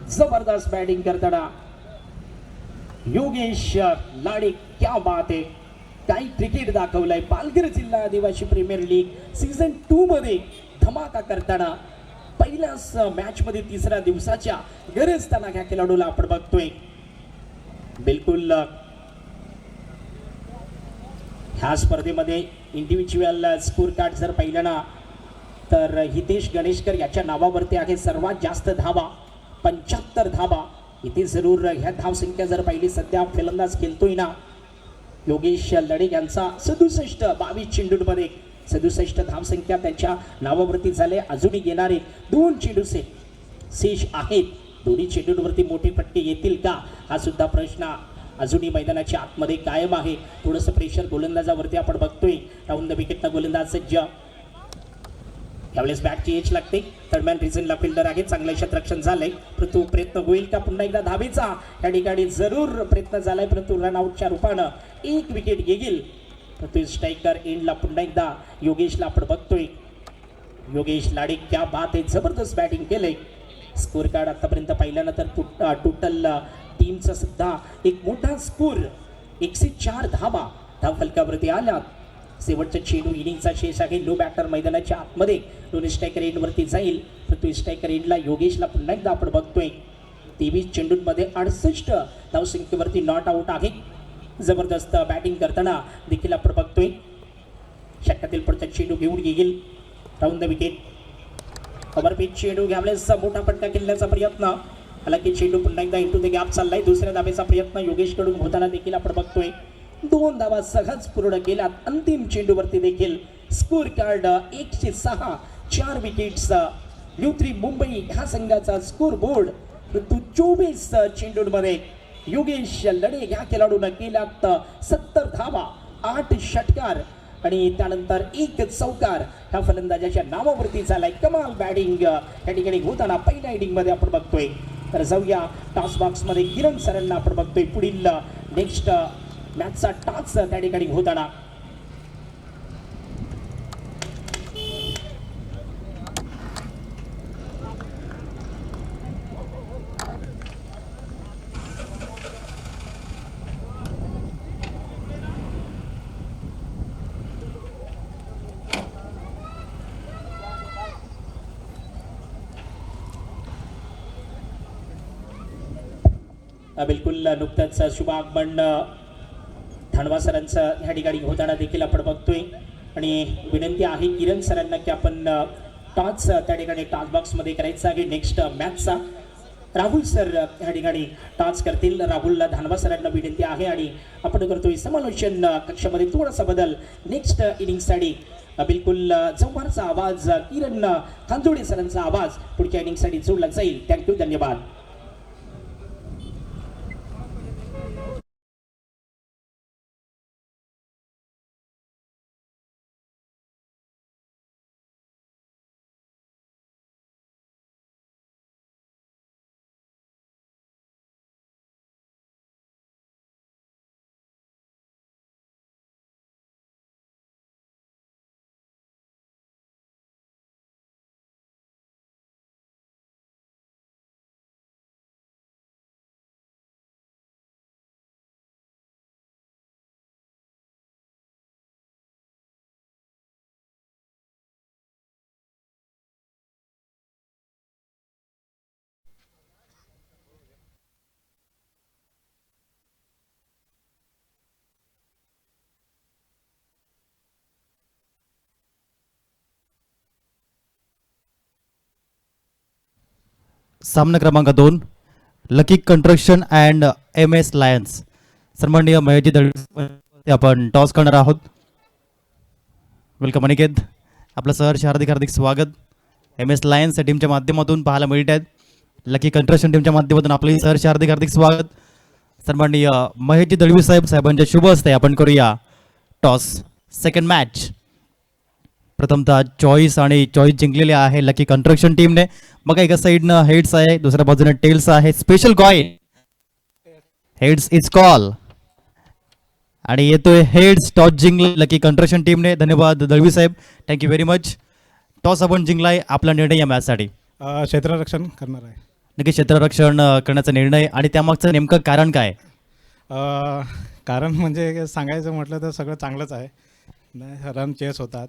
जबरदस्त बॅटिंग करताना योगेश लाडे. क्या बात आहे. काही क्रिकेट दाखवलंय. पालघर जिल्हा आदिवासी प्रीमियर लीग सीझन 2 मध्ये धमाका करताना पहिल्याच मॅच मध्ये तिसऱ्या दिवसाच्या गरज त्यांना ह्या खेळाडूला आपण बघतोय. बिलकुल ह्या स्पर्धेमध्ये इंडिव्हिज्युअल स्कोर कार्ड जर पाहिलं ना तर हितेश गणेशकर याच्या नावावरती आहे सर्वात जास्त धावा 75 धावा. इथे जरूर ह्या धावसंख्या जर पाहिली सध्या फलंदाज खेळतोय ना योगेश लढे यांचा 67 22 चेंडूंमध्ये 67 धावसंख्या त्यांच्या नावावरती झाले. अजूनही येणारे 2 चेंडू शेष आहेत. दोन्ही चेंडूंवरती मोठे फटके येतील का हा सुद्धा प्रश्न अजूनही मैदानाच्या आतमध्ये कायम आहे. थोडंसं प्रेशर गोलंदाजावरती आपण बघतोय. राऊंड द विकेटला गोलंदाज सज्ज. यावेळेस बॅटची एच लागते. दरम्यान रिझनला फिल्डर आहे. चांगलं क्षेत्ररक्षण झालंय परंतु प्रयत्न होईल का पुन्हा एकदा धावेचा या ठिकाणी जरूर प्रयत्न झालाय परंतु रनआउटच्या रूपानं 1 विकेट घेईल. परंतु स्ट्रायकर एंडला पुन्हा एकदा योगेशला आपण बघतोय. योगेश लाडे क्या बात आहे जबरदस्त बॅटिंग केलंय. स्कोर कार्ड आतापर्यंत पाहिल्यानंतर टोटल टीमचा सुद्धा एक मोठा स्कोर 104 धावा धाव फलकावरती आल्यात. शेवटचा चेंडू इनिंगचा शेष आहे. लो बॅटर मैदानाच्या आतमध्ये दोन स्ट्रायकर एंडवरती जाईल परंतु स्ट्रायकर एंडला योगेशला पुन्हा एकदा आपण बघतोय. 23 चेंडूंमध्ये 68 धावसंख्येवरती नॉट आउट आहे. जबरदस्त बॅटिंग करताना देखील आपण बघतोय. षटकातील पुढचा चेंडू घेऊन येईल. राऊंड द विकेट ओव्हरपिच चेंडू घ्यावेळेस मोठा फटका खेळण्याचा प्रयत्न. हालाकी चेंडू पुन्हा एकदा इंटू द गॅप चाललाय. दुसऱ्या धावेचा प्रयत्न योगेशकडून होताना देखील आपण बघतोय. 2 धावा सहज पूर्ण केल्यात. अंतिम चेंडूवरती देखील score card 106 4 wickets. Blue 3 Mumbai ह्या संघाचा स्कोर बोर्ड परंतु 24 चेंडूंमध्ये योगेश लढे ह्या खेळाडूने केल्यात 70 धावा 8 षटकार आणि त्यानंतर 1 चौकार ह्या फलंदाजाच्या नावावरती झालाय. कमाल बॅटिंग या ठिकाणी होताना पहिल्या इनिंग मध्ये आपण बघतोय. तर जाऊया टॉस बॉक्स मध्ये किरण सरांना आपण बघतोय. पुढील नेक्स्ट मॅचचा टॉस त्या ठिकाणी होताना बिलकुल नुकतंच शुभागमन धानवा सरांचं ह्या ठिकाणी होताना देखील आपण बघतोय. आणि विनंती आहे किरण सरांना की आपण टॉस त्या ठिकाणी टॉस बॉक्समध्ये करायचं आहे. नेक्स्ट मॅचचा राहुल सर ह्या ठिकाणी टॉस करतील. राहुल धानवा सरांना विनंती आहे आणि आपण करतोय समालोचन कक्षामध्ये थोडासा बदल नेक्स्ट इनिंगसाठी. बिलकुल जव्हारचा आवाज किरण खांजोडे सरांचा आवाज पुढच्या इनिंगसाठी जोडला जाईल. थँक्यू धन्यवाद. सामना क्रमांक 2 lucky construction and MS lions. सन्माननीय महेशजी दळवी आपण टॉस करणार आहोत. वेलकम अनिकेत, आपलं सहर्ष हार्दिक स्वागत. MS लायन्स टीमच्या माध्यमातून पाहायला मिळत आहेत. लकी कंस्ट्रक्शन टीमच्या माध्यमातून आपलं सहर्ष हार्दिक स्वागत. सन्माननीय महेशजी दळवी साहेबांच्या शुभ हस्ते आपण करूया टॉस. सेकंड मॅच प्रथमतः चॉईस आणि चॉईस जिंकलेले आहे लकी कंस्ट्रक्शन टीमने. मग एका साईडनं हेड्स आहे, दुसऱ्या बाजूने टेल्स आहे. Special coin heads is call आणि येतोय हेड्स. टॉस जिंकले लकी कंस्ट्रक्शन टीमने. धन्यवाद दळवी साहेब, थँक्यू व्हेरी मच. टॉस आपण जिंकलाय. आपला निर्णय या मॅचसाठी? क्षेत्ररक्षण करणार आहे. नक्की क्षेत्ररक्षण करण्याचा निर्णय आणि त्यामागचं नेमकं कारण काय? कारण म्हणजे सांगायचं म्हटलं तर सगळं चांगलंच आहे. रन चेस होतात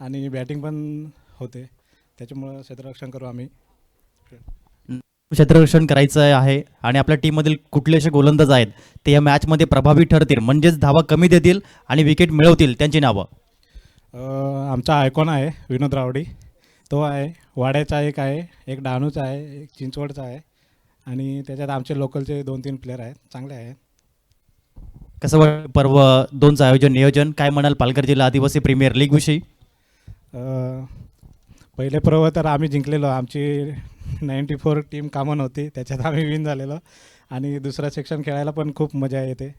आणि बॅटिंग पण होते. त्याच्यामुळं क्षेत्ररक्षण करू आम्ही. क्षेत्ररक्षण करायचं आहे आणि आपल्या टीममधील कुठले असे गोलंदाज आहेत ते या मॅचमध्ये प्रभावी ठरतील, म्हणजेच धावा कमी देतील आणि विकेट मिळवतील, त्यांची नावं. आमचा आयकॉन आहे विनोद रावडी, तो आहे. वाड्याचा एक आहे, एक डहाणूचा आहे, एक चिंचवडचा आहे आणि त्याच्यात आमचे लोकलचे 2-3 प्लेयर आहेत, चांगले आहेत. कसं वाटतं पर्व 2चं आयोजन नियोजन, काय म्हणाल पालघर जिल्हा आदिवासी प्रीमियर लीगविषयी? पहिले पर्व तर आम्ही जिंकलेलो, आमची 94 टीम कॉमन होती, त्याच्यात आम्ही विन झालेलो आणि दुसरा सेक्शन खेळायला पण खूप मजा येते.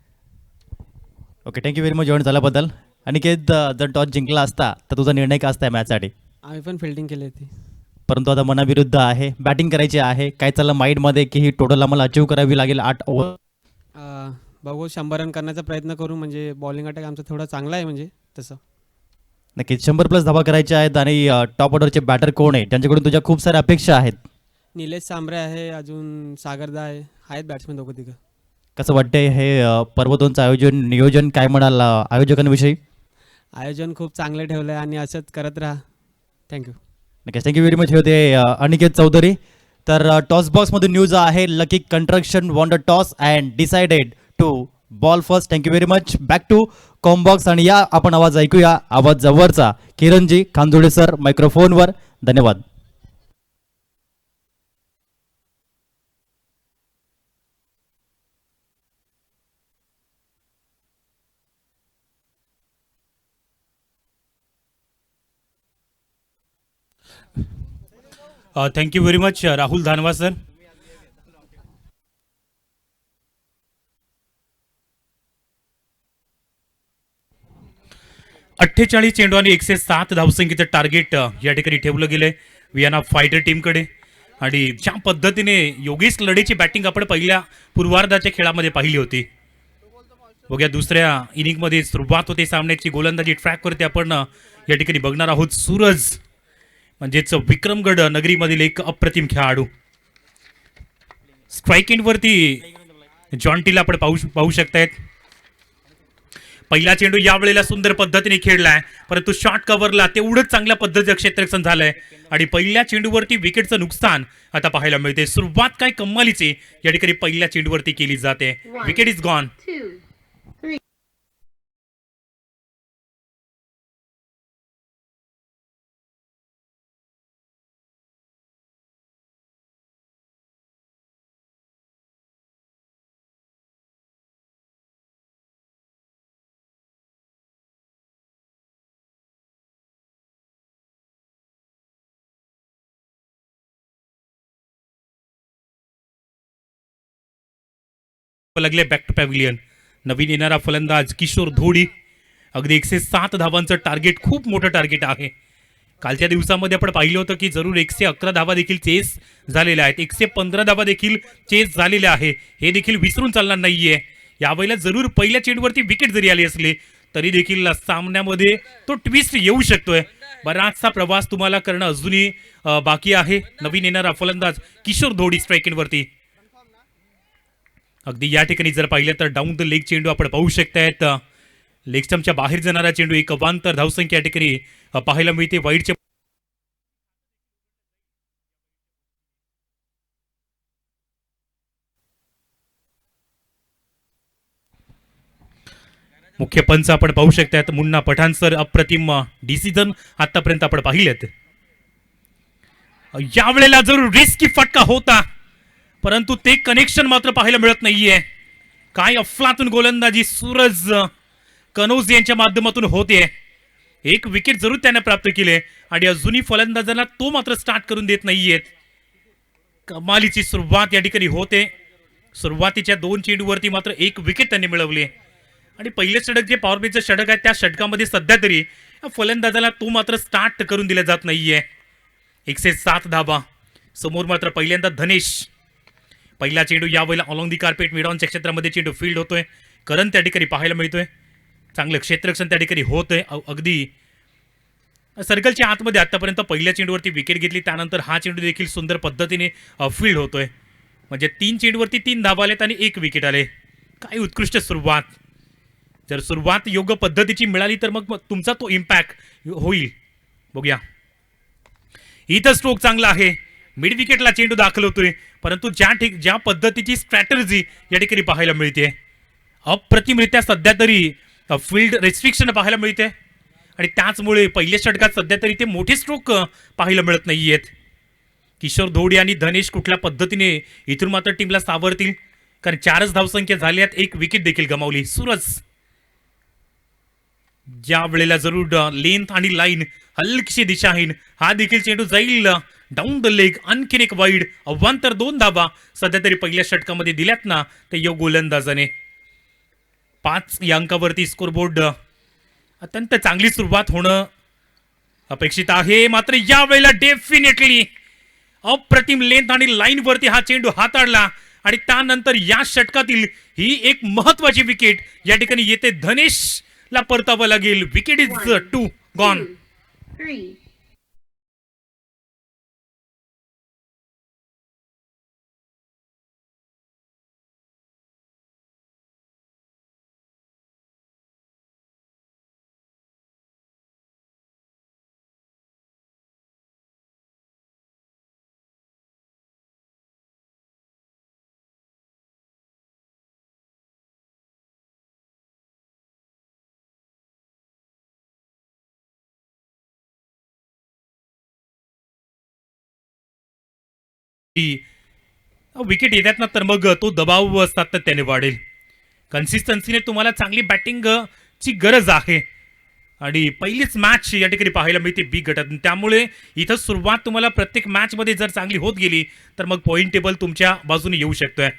Okay, thank you very much join झाल्याबद्दल. अनिकेत, जर टॉस जिंकला असता तर तुझा निर्णय काय असता मॅचसाठी? आम्ही पण फिल्डिंग केली होती. परंतु आता मनाविरुद्ध आहे, बॅटिंग करायची आहे, काय चाललं माइंडमध्ये की ही टोटल आम्हाला अचीव करावी लागेल 8 ओव्हर? बघू 100 रन करण्याचा प्रयत्न करू, म्हणजे बॉलिंग अटॅक आमचा थोडा चांगला आहे म्हणजे तसं. नक्कीच 100+ धावा करायच्या आहेत. आणि टॉप ऑर्डरचे बॅटर कोण आहे ज्यांच्याकडून तुझ्या खूप साऱ्या अपेक्षा आहेत? निलेश सांबरे आहे, अजून सागरदा आहे, आहेत बॅट्समॅन दोघं तिघं. कसं वाटतंय हे पर्व 2चं आयोजन नियोजन, काय म्हणाल आयोजकांविषयी? आयोजन खूप चांगले ठेवलं आहे आणि असंच करत राहा. थँक्यू. नक्कीच, थँक्यू व्हेरी मच. होते अनिकेत चौधरी. तर टॉस बॉक्समधून न्यूज आहे, lucky construction won the toss and decided to bowl first. Thank you very much. Back to commbox आणि या आपण आवाज ऐकूया, आवाज जवळचा किरणजी खांदोळे सर मायक्रोफोनवर. धन्यवाद. Thank you very much Rahul Dhanwa sir. अठ्ठेचाळीस चेंडू आणि 107 धावसंख्येचं टार्गेट या ठिकाणी ठेवलं गेलंय वियाना फायटर टीमकडे. आणि ज्या पद्धतीने योगेश लढेची बॅटिंग आपण पहिल्या पूर्वार्धाच्या खेळामध्ये पाहिली होती, बघूया दुसऱ्या इनिंगमध्ये सुरुवात होते सामन्याची. गोलंदाजी ट्रॅकवरती आपण या ठिकाणी बघणार आहोत. सूरज म्हणजेच विक्रमगड नगरीमधील एक अप्रतिम खेळाडू. स्ट्राईक एंडवरती जॉन्टीला आपण पाहू शकतायत. पहिला चेंडू यावेळेला सुंदर पद्धतीने खेळलाय, परंतु शॉर्ट कव्हरला तेवढंच चांगल्या पद्धतीचं क्षेत्ररक्षण झालंय आणि पहिल्या चेंडूवरती विकेटचं नुकसान आता पाहायला मिळते. सुरुवात काय कमालीची या ठिकाणी पहिल्या चेंडूवरती केली जाते. Wicket is gone. लागले बॅक टू पॅव्हिलियन. नवीन येणारा फलंदाज किशोर धोडी. अगदी 107 धावांचं टार्गेट, खूप मोठं टार्गेट आहे. कालच्या दिवसामध्ये आपण पाहिलं होतं की जरूर 111 धावा देखील चेस झालेल्या आहेत, 115 धावा देखील चेस झालेल्या आहे. हे देखील विसरून चालणार नाहीये. यावेळेला जरूर पहिल्या चेंडूवरती विकेट जरी आली असली तरी देखील सामन्यामध्ये तो ट्विस्ट येऊ शकतोय. बराचसा प्रवास तुम्हाला करणं अजूनही बाकी आहे. नवीन येणारा फलंदाज किशोर धोडी स्ट्राईक एंडवरती. अगदी या ठिकाणी जर पाहिलं तर डाऊन द लेग चेंडू आपण पाहू शकतायत. लेग स्टंपच्या बाहेर जाणारा चेंडू, एक अवांतर धावसंख्या या ठिकाणी पाहायला मिळते. वाईडच्या मुख्य पंच आपण पाहू शकतायत मुन्ना पठाण सर. अप्रतिम डिसिजन आतापर्यंत आपण पाहिलेत. यावेळेला जरूर रिस्की फटका होता, परंतु ते कनेक्शन मात्र पाहायला मिळत नाहीये. काय अफलातून गोलंदाजी सूरज कनौज यांच्या माध्यमातून होते. एक विकेट जरूर त्याने प्राप्त केले आणि अजूनही फलंदाजांना तो मात्र स्टार्ट करून देत नाहीयेत. कमालीची सुरुवात या ठिकाणी होते. सुरुवातीच्या 2 चेंडूवरती मात्र 1 विकेट त्यांनी मिळवली आणि पहिले षटक जे पॉवर प्लेचं षटक आहे त्या षटकामध्ये सध्या तरी फलंदाजाला तो मात्र स्टार्ट करून दिला जात नाहीये. 107 धावा. समोर मात्र पहिल्यांदा धनेश. पहिला चेंडू यावेळेला ऑलॉंग दी कार्पेट मिडॉनच्या क्षेत्रामध्ये चेंडू फील्ड होतोय. करण त्या ठिकाणी पाहायला मिळतोय. चांगलं क्षेत्ररक्षण त्या ठिकाणी होतंय. अगदी सर्कलच्या आतमध्ये आतापर्यंत पहिल्या चेंडूवरती विकेट घेतली, त्यानंतर हा चेंडू देखील सुंदर पद्धतीने फील्ड होतोय. म्हणजे 3 चेंडूवरती 3 धावा आलेत आणि 1 विकेट आले. काय उत्कृष्ट सुरुवात. जर सुरुवात योग्य पद्धतीची मिळाली तर मग तुमचा तो इम्पॅक्ट होईल. बघूया इथं स्ट्रोक चांगला आहे, मिड विकेटला चेंडू दाखल होतोय, परंतु ज्या पद्धतीची स्ट्रॅटर्जी या ठिकाणी पाहायला मिळते, अप्रतिमरित्या सध्या तरी फील्ड रेस्ट्रिक्शन पाहायला मिळते आणि त्याचमुळे पहिल्या षटकात सध्या तरी ते मोठे स्ट्रोक पाहायला मिळत नाहीयेत. किशोर धोडी आणि धनेश कुठल्या पद्धतीने इथून मात्र टीमला सावरतील, कारण 4च धावसंख्या झाल्यात, 1 विकेट देखील गमावली. सूरज ज्या वेळेला जरूर लेंथ आणि लाईन हलकीशी दिशाहीन, हा देखील चेंडू जाईल डाऊन द लेग, आणखीन एक वाईड, अवांतर 2 धावा सध्या तरी पहिल्या षटकामध्ये दिल्यात ना ते यो गोलंदाजाने. 5 या अंकावरती स्कोरबोर्ड, अत्यंत चांगली सुरुवात होणं अपेक्षित आहे, मात्र या वेळेला डेफिनेटली अप्रतिम लेंथ आणि लाईन वरती हा चेंडू हाताळला आणि त्यानंतर या षटकातील ही एक महत्वाची विकेट या ठिकाणी येते. धनेशला परतावं लागेल. Wicket is 2 gone. 3. विकेट येतात ना तर मग तो दबाव सातत्याने वाढेल. कन्सिस्टन्सीने तुम्हाला चांगली बॅटिंग ची गरज आहे आणि पहिलीच मॅच या ठिकाणी पाहायला मिळते बी गटात, त्यामुळे इथं सुरुवात तुम्हाला प्रत्येक मॅच मध्ये जर चांगली होत गेली तर मग पॉईंट टेबल तुमच्या बाजूने येऊ शकतोय.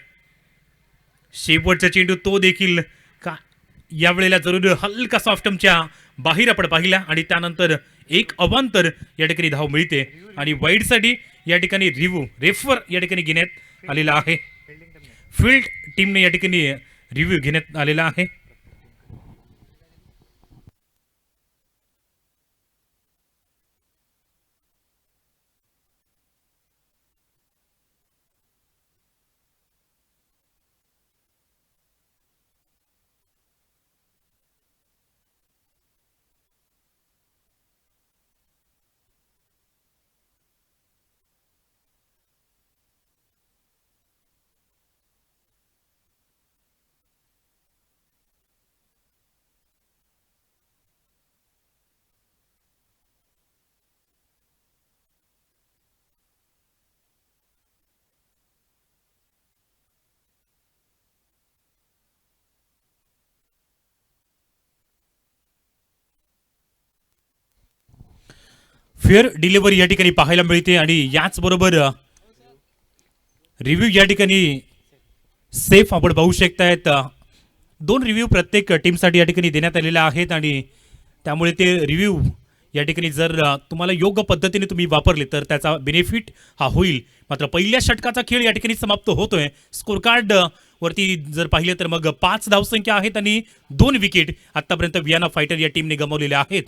शेवटचा चेंडू तो देखील का या वेळेला जरूर हलका सॉफ्टमच्या बाहेर आपण पाहिला आणि त्यानंतर एक अवांतर या ठिकाणी धाव मिळते आणि वाईडसाठी या ठिकाणी रेफर या ठिकाणी घेण्यात आलेला आहे. फील्ड टीमने या ठिकाणी रिव्ह्यू घेण्यात आलेला आहे. फेअर डिलिव्हरी या ठिकाणी पाहायला मिळते आणि याचबरोबर रिव्ह्यू या ठिकाणी सेफ आपण पाहू शकतायत. 2 रिव्ह्यू प्रत्येक टीमसाठी या ठिकाणी देण्यात आलेले आहेत आणि त्यामुळे ते रिव्ह्यू या ठिकाणी जर तुम्हाला योग्य पद्धतीने तुम्ही वापरले तर त्याचा बेनिफिट हा होईल. मात्र पहिल्या षटकाचा खेळ या ठिकाणी समाप्त होतोय. स्कोर कार्ड वरती जर पाहिलं तर मग 5 धावसंख्या आहेत आणि 2 विकेट आतापर्यंत वियाना फायटर या टीमने गमावलेल्या आहेत.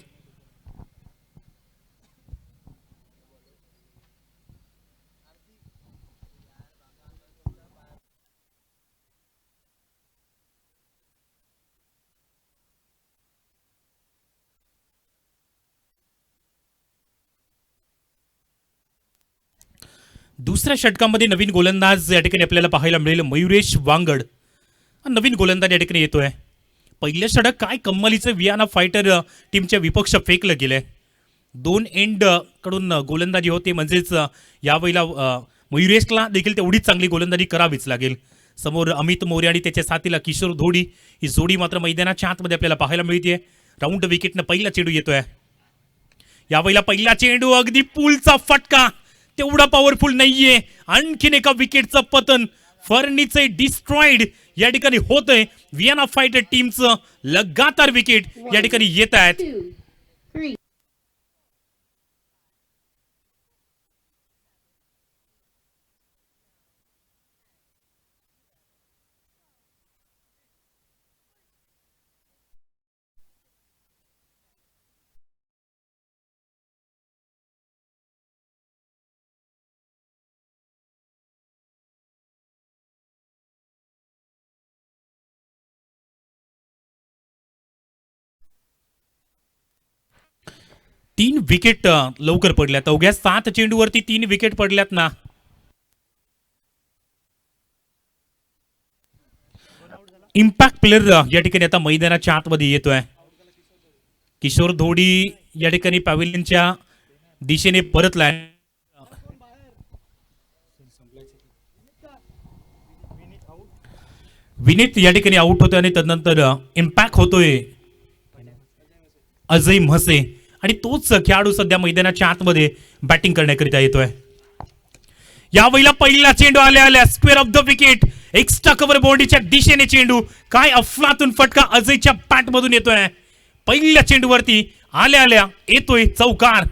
दुसऱ्या षटकामध्ये नवीन गोलंदाज या ठिकाणी आपल्याला पाहायला मिळेल. मयुरेश वांगड हा नवीन गोलंदाज या ठिकाणी येतोय. पहिलं षटक काय कम्मलीचं वियाना फायटर टीमच्या विपक्ष फेकलं गेलंय. 2 एंड कडून गोलंदाजी होते, म्हणजेच यावेळेला मयुरेशला देखील तेवढीच चांगली गोलंदाजी करावीच लागेल. समोर अमित मोरे आणि त्याच्या साथीला किशोर धोडी ही जोडी मात्र मैदानाच्या आतमध्ये आपल्याला पाहायला मिळते. राऊंड विकेटनं पहिला चेंडू येतोय. यावेळेला पहिला चेंडू अगदी पूलचा फटका, तेवढा पॉवरफुल नाहीये. आणखीन एका विकेटचं पतन, फर्निचे डिस्ट्रॉइड या ठिकाणी होतंय. वियाना फायटर टीमचं लगातार विकेट या ठिकाणी येत आहेत. 2. 3. 3 विकेट लवकर पडल्यात. अवघ्या 7 चेंडूवरती 3 विकेट पडल्यात ना. इम्पॅक्ट प्लेअर या ठिकाणी आता मैदानाच्या आतमध्ये येतोय. किशोर धोडी या ठिकाणी पॅव्हिलियनच्या दिशेने परतलाय. विनीत या ठिकाणी आउट होतोय आणि तदनंतर इम्पॅक्ट होतोय अजय म्हसे आणि तोच खेळाडू सध्या मैदानाच्या आतमध्ये बॅटिंग करण्याकरिता येतोय. यावेळेला पहिला चेंडू आल्या square of the wicket, extra cover बाउंड्रीच्या दिशेने चेंडू. काय अफलातून फटका अजयच्या बॅट मधून येतोय. पहिल्या चेंडूवरती आल्या येतोय चौकार.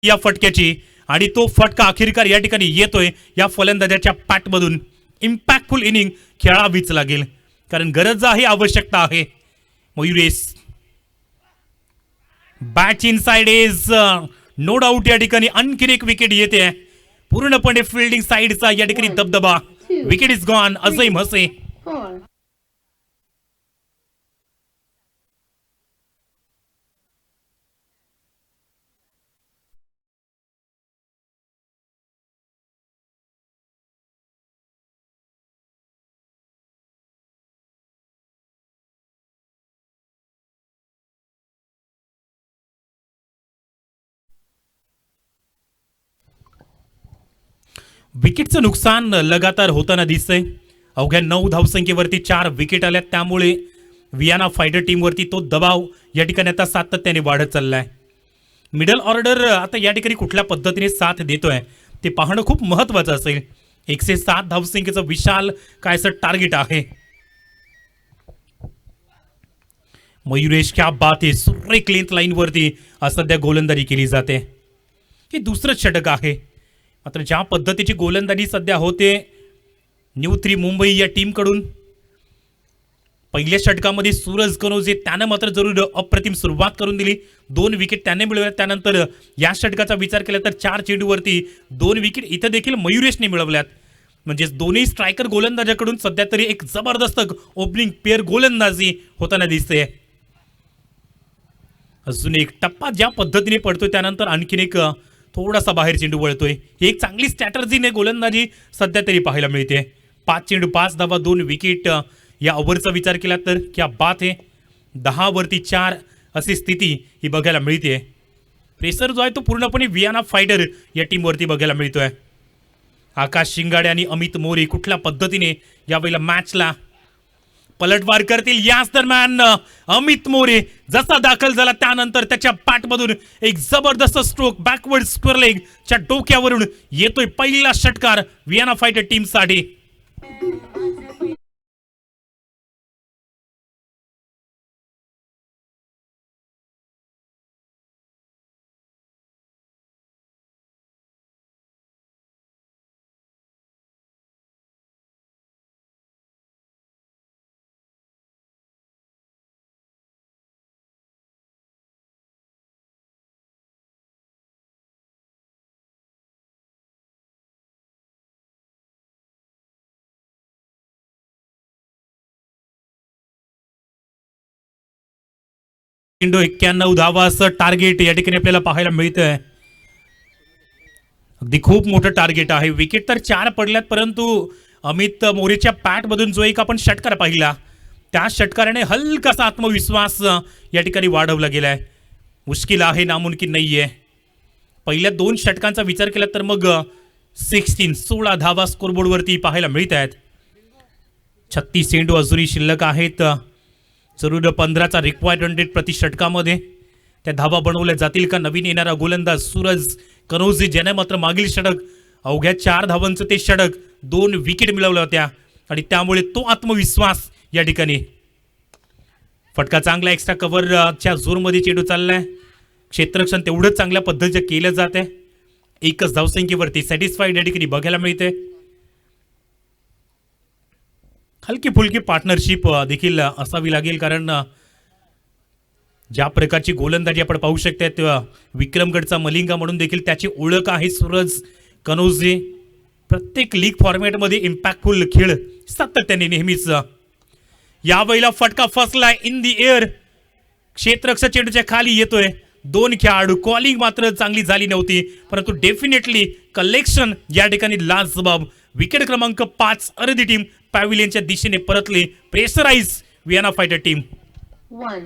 या फटक्याची आणि तो फटका अखेरकार या ठिकाणी येतोय या फलंदाजाच्या पॅटमधून. इम्पॅक्टफुल इनिंग खेळावीच लागेल कारण गरज आहे, आवश्यकता आहे. Mayuresh bat inside is no doubt. या ठिकाणी आणखीन एक विकेट येते. पूर्णपणे फिल्डिंग साइडचा या ठिकाणी दबदबा. Wicket is gone. Ajay Mhase 4. विकेटचं नुकसान लगातार होताना दिसतंय. अवघ्या 9 धावसंख्येवरती 4 विकेट आल्या. त्यामुळे वियाना फायटर टीमवरती तो दबाव या ठिकाणी आता सातत्याने वाढत चाललाय. मिडल ऑर्डर आता या ठिकाणी कुठल्या पद्धतीने साथ देतोय ते पाहणं खूप महत्वाचं असेल. 107 धावसंख्येचं विशाल काय असं टार्गेट आहे. मयुरेश क्या बात आहे. सुरेख लेंथ लाईनवरती सध्या गोलंदाजी केली जाते. हे दुसरं षटक आहे. मात्र ज्या पद्धतीची गोलंदाजी सध्या होते न्यू 3 मुंबई या टीमकडून, पहिल्या षटकामध्ये सूरज कनोजे त्यानं मात्र जरूर अप्रतिम सुरुवात करून दिली. 2 विकेट त्याने मिळवल्या. त्यानंतर या षटकाचा विचार केला तर 4 चेंडूवरती 2 विकेट इथं देखील मयुरेशने मिळवल्यात. म्हणजे दोन्ही स्ट्रायकर गोलंदाजाकडून सध्या तरी एक जबरदस्त ओपनिंग पेअर गोलंदाजी होताना दिसते. अजून एक टप्पा ज्या पद्धतीने पडतोय त्यानंतर आणखीन एक थोडासा बाहेर चेंडू वळतोय. ही एक चांगली स्ट्रॅटर्जीने गोलंदाजी सध्या तरी पाहायला मिळते. 5 चेंडू 5 धावा 2 विकेट या ओव्हरचा विचार केला तर क्या बात आहे. 10 वरती 4 अशी स्थिती ही बघायला मिळते. प्रेशर जो आहे तो पूर्णपणे वियाना फायटर या टीमवरती बघायला मिळतोय. आकाश शिंगाडे आणि अमित मोरे कुठल्या पद्धतीने यावेळेला मॅचला पलटवार करतील. याच दरम्यान अमित मोरे जसा दाखल झाला त्यानंतर त्याच्या बॅटमधून एक जबरदस्त स्ट्रोक बॅकवर्ड स्क्वेअर लेगच्या डोक्यावरून येतोय पहिला षटकार वियाना फायटर टीमसाठी. चेंडू 91 धावाचं टार्गेट या ठिकाणी आपल्याला पाहायला मिळतंय. अगदी खूप मोठं टार्गेट आहे. विकेट तर 4 पडल्यात परंतु अमित मोरेच्या पॅटमधून जो एक आपण षटकार पाहिला त्या षटकाराने हलकासा आत्मविश्वास या ठिकाणी वाढवला गेलाय. मुश्किल आहे, नामुमकिन नाहीये. पहिल्या 2 षटकांचा विचार केला तर मग 16 धावा स्कोरबोर्डवरती पाहायला मिळत आहेत. 36 चेंडू अजूनही शिल्लक आहेत. जरूर 15चा रिक्वायर्ड रन रेट प्रति षटकामध्ये त्या धावा बनवल्या जातील का. नवीन येणारा गोलंदाज सूरज कनोजे ज्याने मात्र मागील षटक अवघ्या 4 धावांचं ते षटक 2 विकेट मिळवल्या होत्या आणि त्यामुळे तो आत्मविश्वास या ठिकाणी. फटका चांगला एक्स्ट्रा कव्हरच्या जोरमध्ये चेंडू चाललाय. क्षेत्ररक्षण तेवढंच चांगल्या पद्धतीचं केलं जात आहे. एकच धावसंख्येवरती सॅटिस्फाईड या ठिकाणी बघायला मिळते. हलकी फुलकी पार्टनरशिप देखील असावी लागेल कारण ज्या प्रकारची गोलंदाजी आपण पाहू शकता, विक्रमगडचा मलिंगा म्हणून देखील त्याची ओळख आहे सूरज कनोजे. प्रत्येक लीग फॉर्मॅटमध्ये इम्पॅक्टफुल खेळ सातत्याने नेहमीच. यावेळेला फटका फसलाय इन दी एअर, क्षेत्ररक्षक चेंडूच्या खाली येतोय. 2 खेळाडू, कॉलिंग मात्र चांगली झाली नव्हती, परंतु डेफिनेटली कलेक्शन या ठिकाणी लाजबाब. विकेट क्रमांक 5 अर्धी टीम पॅव्हिलियनच्या दिशेने परतली. Pressurise Vienna fighter team. 1.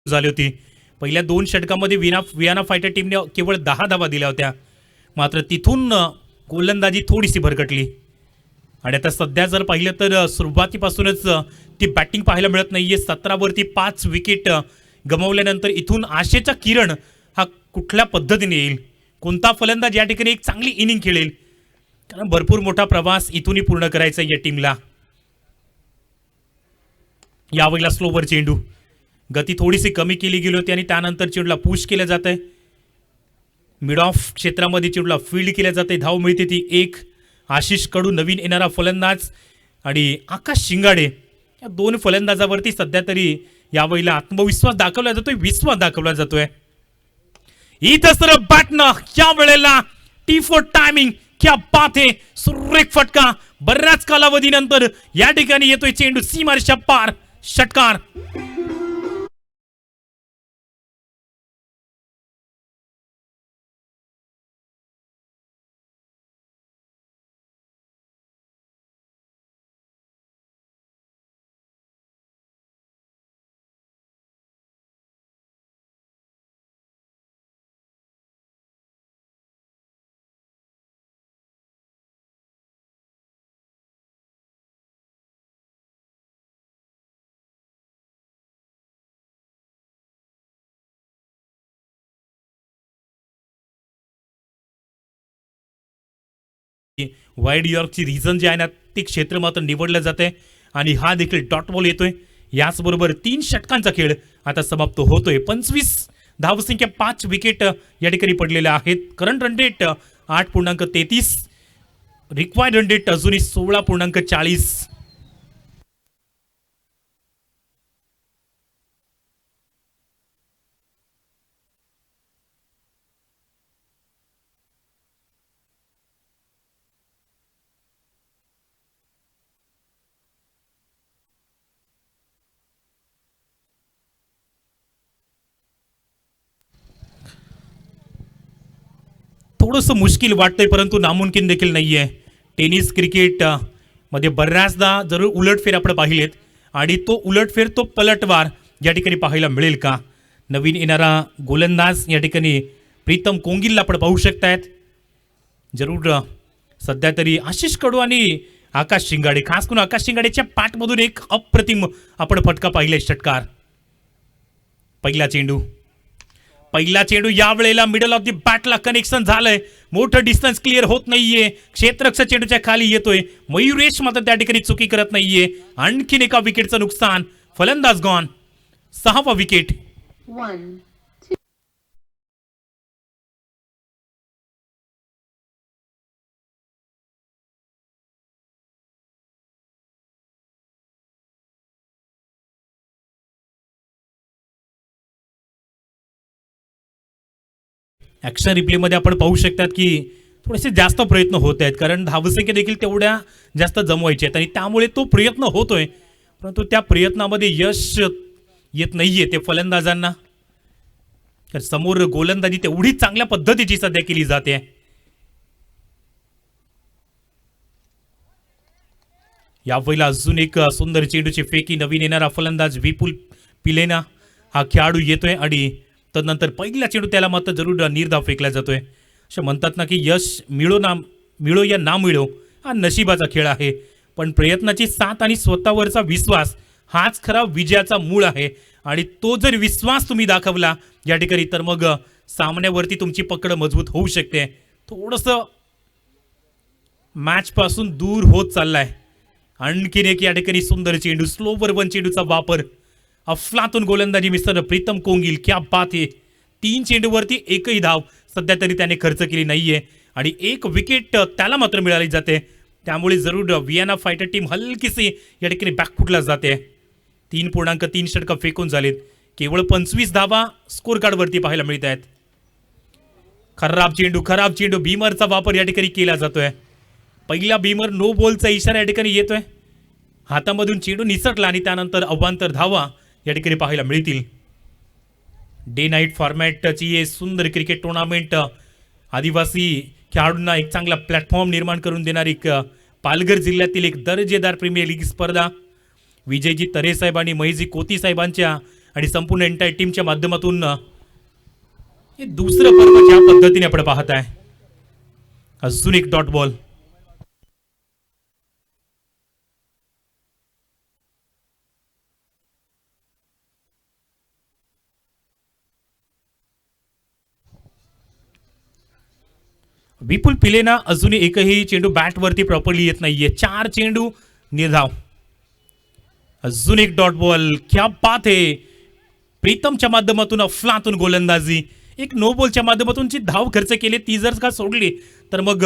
झाली होती. पहिल्या 2 षटकामध्ये विएना फायटर टीमने केवळ 10 धावा दिल्या होत्या. मात्र तिथून गोलंदाजी थोडीशी भरकटली आणि आता सध्या जर पाहिलं तर सुरुवातीपासूनच ती बॅटिंग पाहायला मिळत नाहीये. 17वरती 5 विकेट गमावल्यानंतर इथून आशेचा किरण हा कुठल्या पद्धतीने येईल, कोणता फलंदाज या ठिकाणी एक चांगली इनिंग खेळेल, कारण भरपूर मोठा प्रवास इथूनही पूर्ण करायचा या टीमला. यावेळेला स्लोवर चेंडू, गती थोडीशी कमी केली गेली होती आणि त्यानंतर चेंडूला पुश केलं जात आहे. मिड ऑफ क्षेत्रामध्ये चेंडूला फील्ड केल्या जाते. धाव मिळते ती 1. आशिष कडू नवीन येणारा फलंदाज आणि आकाश शिंगाडे या 2 फलंदाजावरती सध्या तरी यावेळेला आत्मविश्वास दाखवला जातोय, विश्वास दाखवला जातोय. इथं सर बॅटनं या वेळेला T4 टायमिंग, क्या बात आहे. सुरेख फटका, बऱ्याच कालावधीनंतर या ठिकाणी येतोय चेंडू सीमारेषा पार. षटकार. वाईड यॉर्कची रिझन जे आहे ना, ते क्षेत्र मात्र निवडलं जाते आणि हा देखील डॉट बॉल येतोय. याचबरोबर 3 षटकांचा खेळ आता समाप्त होतोय. 25 धावसंख्या, 5 विकेट या ठिकाणी पडलेल्या आहेत. Current run rate 8.33, required run rate अजूनही 16.40. थोडंसं मुश्किल वाटतंय, परंतु नामुमकिन देखील नाहीये. टेनिस क्रिकेट मध्ये बऱ्याचदा जरूर उलटफेर आपण पाहिलेत आणि तो उलटफेर, तो पलटवार या ठिकाणी पाहायला मिळेल का? नवीन येणारा गोलंदाज या ठिकाणी प्रीतम कोंगिलला आपण पाहू शकतायत. जरूर सध्या तरी आशिष कडू आणि आकाश शिंगाडे, खास करून आकाश शिंगाडेच्या पाठमधून एक अप्रतिम आपण फटका पाहिलाय. षटकार. पहिला चेंडू यावेळेला मिडल ऑफ दी बॅटला कनेक्शन झालंय. मोठं डिस्टन्स क्लिअर होत नाहीये. क्षेत्ररक्षक चेंडूच्या खाली येतोय. मयुरेश मात्र त्या ठिकाणी चुकी करत नाहीये. आणखीन एका विकेटचं नुकसान. फलंदाज गॉन. 6वा विकेट. 1. ॲक्शन रिप्लेमध्ये आपण पाहू शकतात की थोडेसे जास्त प्रयत्न होत आहेत, कारण धावसंख्या देखील तेवढ्या जास्त जमवायचे आहेत आणि त्यामुळे तो प्रयत्न होतोय, परंतु त्या प्रयत्नामध्ये यश येत नाहीये ते फलंदाजांना. तर समोर गोलंदाजी तेवढी चांगल्या पद्धतीची सध्या केली जाते. यावेळेला अजून एक सुंदर चेंडूची फेकी. नवीन येणारा फलंदाज विपुल पिलेना हा खेळाडू येतोय आणि तदनंतर पहिला चेंडू त्याला मात्र जरूर निर्धाव फेकला जातोय. असं म्हणतात ना की यश मिळो या ना मिळो हा नशिबाचा खेळ आहे, पण प्रयत्नाची साथ आणि स्वतःवरचा विश्वास हाच खरा विजयाचा मूळ आहे. आणि तो जर विश्वास तुम्ही दाखवला या ठिकाणी तर मग सामन्यावरती तुमची पकड मजबूत होऊ शकते. थोडंसं मॅच पासून दूर होत चाललाय. आणखीन एक या ठिकाणी सुंदर चेंडू, स्लोवर वन चेंडूचा वापर, अफलातून गोलंदाजी मिस्टर प्रीतम कोंगिल, क्या बात आहे. 3 चेंडूवरती एकही धाव सध्या तरी त्याने खर्च केली नाहीये आणि 1 विकेट त्याला मात्र मिळाली जाते. त्यामुळे जरूर विएना फायटर टीम हलकीशी या ठिकाणी बॅकफुटला जाते. 3.3 षटकं फेकून झालेत. केवळ 25 धावा स्कोर कार्डवरती पाहायला मिळत आहेत. खराब चेंडू, भीमरचा वापर या ठिकाणी केला जातोय. पहिला भीमर नो बॉलचा इशारा या ठिकाणी येतोय. हातामधून चेंडू निसटला आणि त्यानंतर अवांतर धावा या ठिकाणी पाहायला मिळतील. डे नाईट फॉर्मॅटची हे सुंदर क्रिकेट टुर्नामेंट आदिवासी खेळाडूंना एक चांगला प्लॅटफॉर्म निर्माण करून देणारी पालघर जिल्ह्यातील एक दर्जेदार प्रीमियर लीग स्पर्धा विजयजी तरे साहेब आणि महेशजी कोती साहेबांच्या आणि संपूर्ण एंटायर टीमच्या माध्यमातून हे दुसरं पर्व ज्या पद्धतीने आपण पाहत आहे. अजून एक डॉट बॉल. विपुल पिलेना अजूनही एकही चेंडू बॅटवरती प्रॉपरली येत नाहीये. 4 चेंडू निर्धाव. अजून एक डॉट बॉल. क्या बात आहे. प्रीतमच्या माध्यमातून अफलातून गोलंदाजी, एक नो बॉलच्या माध्यमातून जी धाव खर्च केली ती जर का सोडली तर मग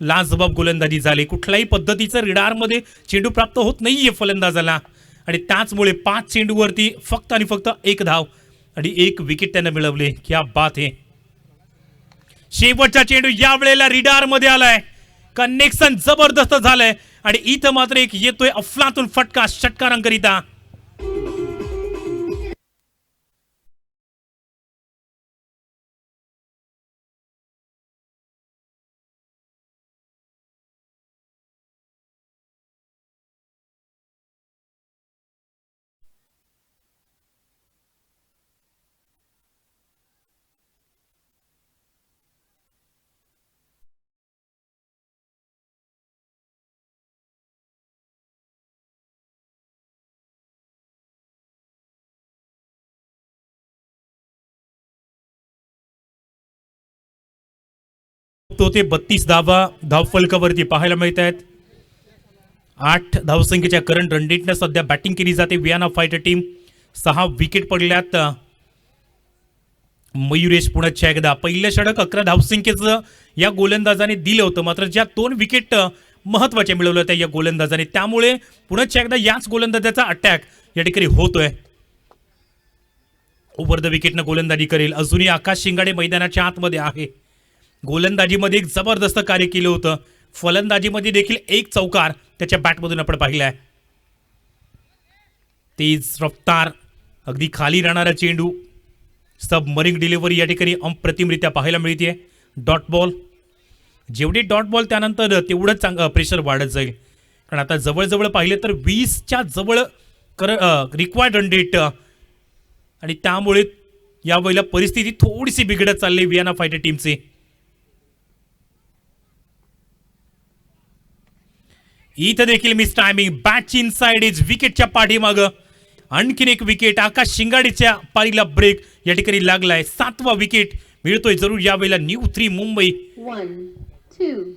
लाजबाब गोलंदाजी झाली. कुठल्याही पद्धतीचं रिडारमध्ये चेंडू प्राप्त होत नाहीये फलंदाजाला आणि त्याचमुळे 5 चेंडूवरती फक्त आणि फक्त 1 धाव आणि 1 विकेट त्यानं मिळवले. क्या बात आहे. शेवटचा चेंडू या वेळेला रिडार मध्ये आलाय. कनेक्शन जबरदस्त झालंय आणि इथं मात्र एक येतोय अफलातून फटका षटकारांकरिता. तो ते 32 धावफलकावरती पाहायला मिळत आहेत. 8 धावसंख्येच्या करंट रनरेटनं सध्या बॅटिंग केली जाते विएना फायटर टीम. 6 विकेट पडल्यात. मयुरेश पुन्हा एकदा पहिलं षटक 11 धावसंख्येचं या गोलंदाजाने दिलं होतं, मात्र ज्या 2 विकेट महत्वाच्या मिळवल्या होत्या या गोलंदाजाने, त्यामुळे पुन्हा एकदा याच गोलंदाजाचा अटॅक या ठिकाणी होतोय. ओव्हर द विकेटनं गोलंदाजी करेल. अजूनही आकाश शिंगाडे मैदानाच्या आतमध्ये आहे. गोलंदाजीमध्ये एक जबरदस्त कार्य केलं होतं. फलंदाजीमध्ये देखील 1 चौकार त्याच्या बॅटमधून आपण पाहिलाय. तेज रफ्तार, अगदी खाली राहणारा चेंडू, सबमरीन डिलिव्हरी या ठिकाणी अप्रतिमरित्या पाहायला मिळते. Dot ball. जेवढे डॉट बॉल त्यानंतर तेवढंच प्रेशर वाढत जाईल, कारण आता जवळजवळ पाहिलं तर 20च्या जवळ रिक्वायर्ड रन रेट आणि त्यामुळे यावेळेला परिस्थिती थोडीशी बिघडत चालली विएना फायटर टीमचे. इथं देखील मिस टायमिंग. बॅटची इनसाइड एज, विकेटच्या पाठीमागं आणखीन एक विकेट. आकाश शिंगाडीच्या पारीला ब्रेक या ठिकाणी लागलाय. 7वा विकेट मिळतोय जरूर यावेळेला न्यू 3 मुंबई. 1, 2.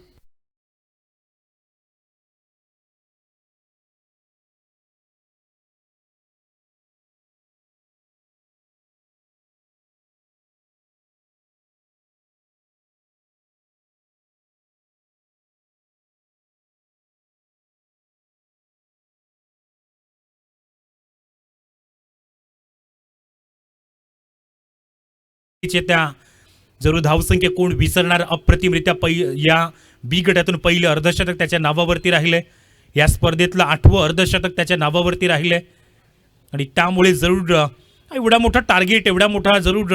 त्या जरूर धावसंख्या कोण विसरणार. अप्रतिमरित्या या बी गटातून पहिलं अर्धशतक त्याच्या नावावरती राहिले. या स्पर्धेतलं 8वं अर्धशतक त्याच्या नावावरती राहिले आणि त्यामुळे जरूर एवढा मोठा टार्गेट, एवढा मोठा जरूर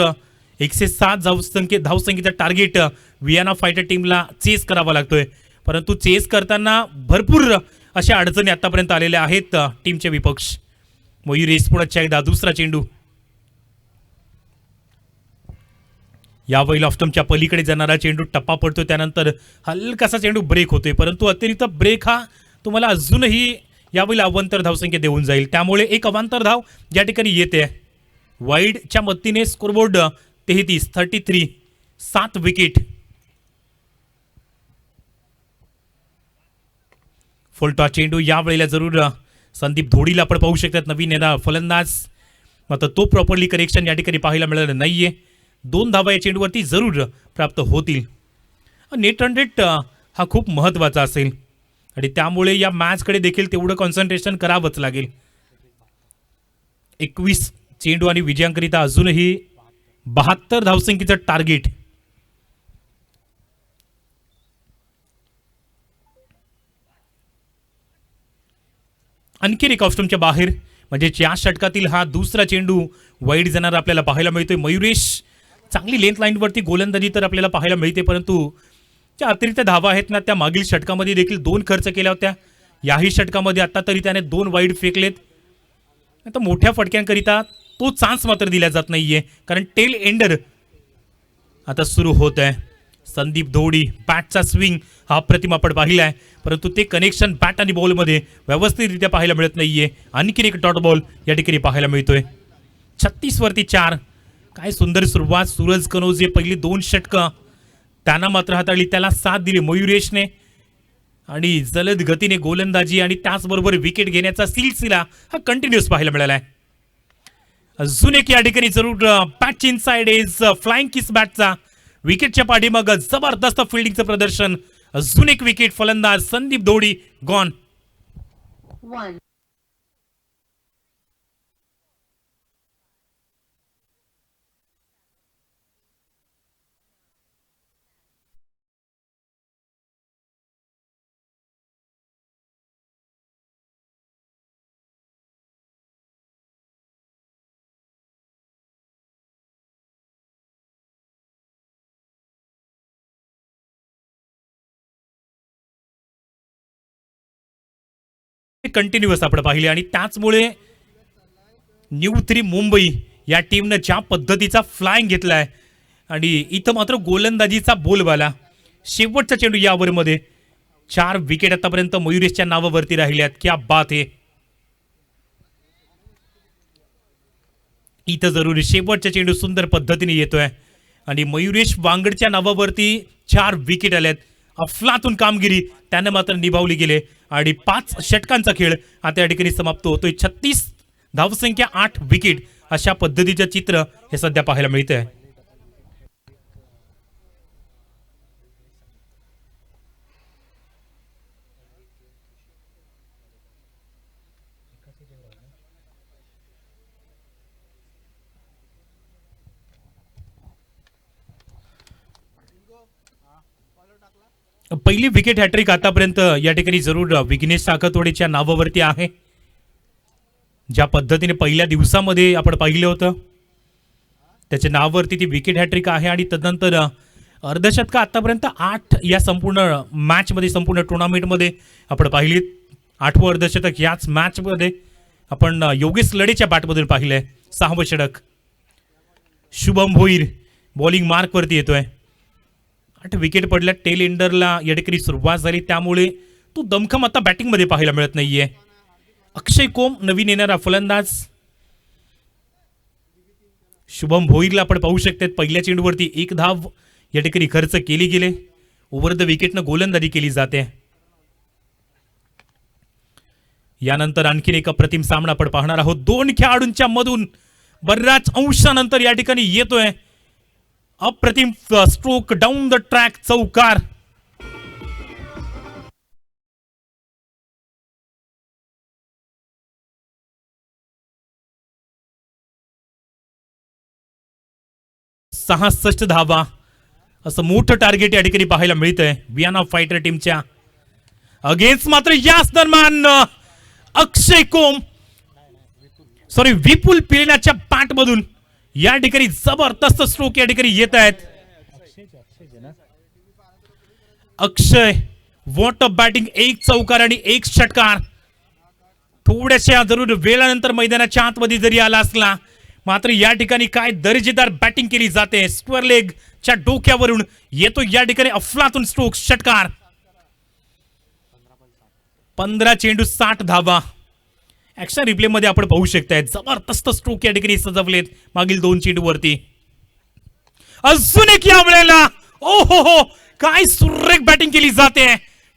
107 धावसंख्येचा टार्गेट विएना फायटर टीमला चेस करावा लागतोय. परंतु चेस करताना भरपूर अशा अडचणी आतापर्यंत आलेल्या आहेत टीमचे विपक्ष. मयुरेश पुन्हा एकदा दुसरा चेंडू. यावेळी ऑफ्टमच्या पलीकडे जाणारा चेंडू टप्पा पडतो, त्यानंतर हलकासा चेंडू ब्रेक होतोय, परंतु अतिरिक्त ब्रेक हा तुम्हाला अजूनही यावेळी अवांतर धावसंख्या देऊन जाईल. त्यामुळे एक अवांतर धाव या ठिकाणी येते. वाईडच्या मदतीने स्कोरबोर्ड 33 7 विकेट. फुलटॉस चेंडू यावेळेला जरूर संदीप धोडीला आपण पाहू शकतात, नवीन येणारा फलंदाज, मात्र तो प्रॉपरली कनेक्शन या ठिकाणी पाहायला मिळालं नाहीये. 2 धावा या चेंडूवरती जरूर प्राप्त होतील. नेट रन रेट हा खूप महत्त्वाचा असेल आणि त्यामुळे या मॅचकडे देखील तेवढं कॉन्सन्ट्रेशन करावंच लागेल. 21 चेंडू आणि विजयांकरिता अजूनही 72 धावसंख्येचं टार्गेट. आणखी एक ऑप्शनच्या बाहेर, म्हणजे या षटकातील हा दुसरा चेंडू वाईड जाणार आपल्याला पाहायला मिळतोय. मयुरेश चांगली लेंथ लाईनवरती गोलंदाजी तर आपल्याला पाहायला मिळते, परंतु ज्या अतिरिक्त धावा आहेत ना त्या मागील षटकामध्ये देखील 2 खर्च केल्या होत्या. याही षटकामध्ये आता तरी त्याने 2 वाईड फेकलेत. आता मोठ्या फटक्यांकरिता तो चान्स मात्र दिला जात नाहीये, कारण टेल एंडर आता सुरू होत आहे. संदीप धोडी बॅटचा स्विंग हा अप्रतिम आपण पाहिला आहे, परंतु ते कनेक्शन बॅट आणि बॉलमध्ये व्यवस्थितरित्या पाहायला मिळत नाहीये. आणखी एक डॉट बॉल या ठिकाणी पाहायला मिळतोय. 36 वरती 4. काय सुंदर सुरुवात. सूरज कनोजे पहिली 2 षटकं त्यांना मात्र हाताळली, त्याला साथ दिली मयुरेशने आणि जलद गतीने गोलंदाजी आणि त्याचबरोबर विकेट घेण्याचा सिलसिला हा कंटिन्युअस पाहायला मिळाला आहे. अजून एक या ठिकाणी जरूर bat inside edge flying kiss बॅटचा विकेटच्या पाठीमाग जबरदस्त फिल्डिंगचं प्रदर्शन. अजून एक विकेट. फलंदाज संदीप धोडी गॉन. 1. कंटिन्युअस आपण पाहिले आणि त्याचमुळे न्यू 3 मुंबई या टीमनं ज्या पद्धतीचा फ्लाइंग घेतलाय आणि इथं मात्र गोलंदाजीचा बोलबाला. शेवटचा चेंडू या ओव्हरमध्ये 4 विकेट आतापर्यंत मयुरेशच्या नावावरती राहिल्यात. क्या बात आहे. इथं जरूर शेवटचा चेंडू सुंदर पद्धतीने येतोय आणि मयुरेश वांगडच्या नावावरती 4 विकेट आल्यात. अफलातून कामगिरी त्यानं मात्र निभावली गेले आणि 5 षटकांचा खेळ आता या ठिकाणी समाप्त होतोय. 36 धावसंख्या 8 विकेट अशा पद्धतीचं चित्र हे सध्या पाहायला मिळतंय. पहिली विकेट हॅट्रिक आतापर्यंत या ठिकाणी जरूर विघ्नेश साखरतोडेच्या नावावरती आहे. ज्या पद्धतीने पहिल्या दिवसामध्ये आपण पाहिलं होतं त्याच्या नावावरती ती विकेट हॅट्रिक आहे आणि तदनंतर अर्धशतका आतापर्यंत 8 या संपूर्ण मॅचमध्ये संपूर्ण टुर्नामेंटमध्ये आपण पाहिली. 8वं अर्धशतक याच मॅचमध्ये आपण योगेश लडेच्या बॅटमधून पाहिलंय. 6वं षटक. शुभम भोईर बॉलिंग मार्कवरती येतोय. 8 विकेट पडल्या. टेल एंडरला या ठिकाणी सुरुवात झाली, त्यामुळे तो दमखम आता बॅटिंगमध्ये पाहायला मिळत नाहीये. अक्षय कोम नवीन येणारा फलंदाज. शुभम भोईरला आपण पाहू शकतात पहिल्या चेंडूवरती 1 धाव या ठिकाणी खर्च केली गेले. ओव्हर द विकेटनं गोलंदाजी केली जाते. यानंतर आणखीन एक अप्रतिम सामना आपण पाहणार आहोत. 2 खेळाडूंच्या मधून बऱ्याच अंशानंतर या ठिकाणी येतोय अप्रतिम स्ट्रोक डाऊन द ट्रॅक. चौकार. सहासष्ट धावा असं मोठं टार्गेट या ठिकाणी पाहायला मिळतंय वियाना फायटर टीमच्या अगेन्स्ट. मात्र याच दरम्यान अक्षय कोम विपुल पिलेनाच्या बॅटमधून या ठिकाणी जबरदस्त स्ट्रोक या ठिकाणी येत आहेत. अक्षय व्हॉट अ बॅटिंग. 1 चौकार आणि 1 षटकार. थोड्याशा जरूर वेळानंतर मैदानाच्या आतमध्ये जरी आला असला मात्र या ठिकाणी काय दर्जेदार बॅटिंग केली जाते. स्क्वेअर लेगच्या डोक्यावरून येतो या ठिकाणी अफलातून स्ट्रोक. षटकार. 15 चेंडू 60 धावा. ॲक्शन रिप्लेमध्ये आपण पाहू शकताय जबरदस्त स्ट्रोक या ठिकाणी सजवलेत मागील 2 चेंडूवरती. अजून एक या वेळेला ओ हो काय सुरेख बॅटिंग केली जाते.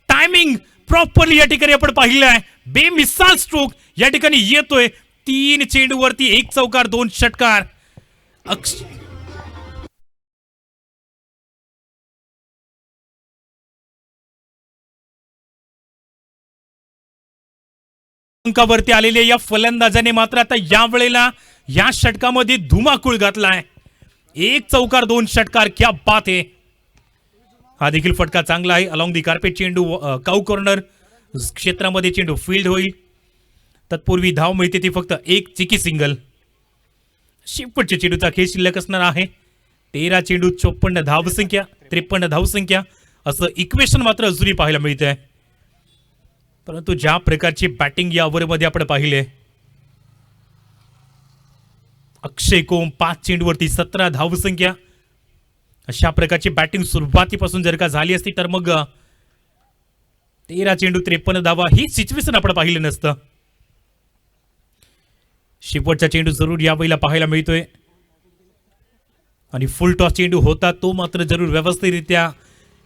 टायमिंग प्रॉपरली या ठिकाणी आपण पाहिलंय. बेमिसाल स्ट्रोक या ठिकाणी येतोय. 3 चेंडूवरती 1 चौकार 2 षटकार. अंकावरती आलेल्या या फलंदाजाने मात्र आता या वेळेला या षटकामध्ये धुमाकूळ घातलाय. 1 चौकार 2 षटकार. क्या बात आहे. हा देखील फटका चांगला आहे. अलॉंग दी कार्पेट चेंडू काऊ कॉर्नर क्षेत्रामध्ये चेंडू फील्ड होईल. तत्पूर्वी धाव मिळते ती फक्त 1 चिकी सिंगल. शेवटच्या चेंडूचा खेळ शिल्लक असणार आहे. 13 चेंडू 54 धावसंख्या 53 धावसंख्या असं इक्वेशन मात्र अजूनही पाहायला मिळत आहे. परंतु ज्या प्रकारची बॅटिंग या ओव्हरमध्ये आपण पाहिले. अक्षय कोम 5 चेंडूवरती 17 धावसंख्या. अशा प्रकारची बॅटिंग सुरुवातीपासून जर का झाली असती तर मग 13 चेंडू 53 धावा ही सिच्युएशन आपण पाहिलं नसतं. शेवटचा चेंडू जरूर या वेळेला पाहायला मिळतोय आणि फुल टॉस चेंडू होता तो मात्र जरूर व्यवस्थितरित्या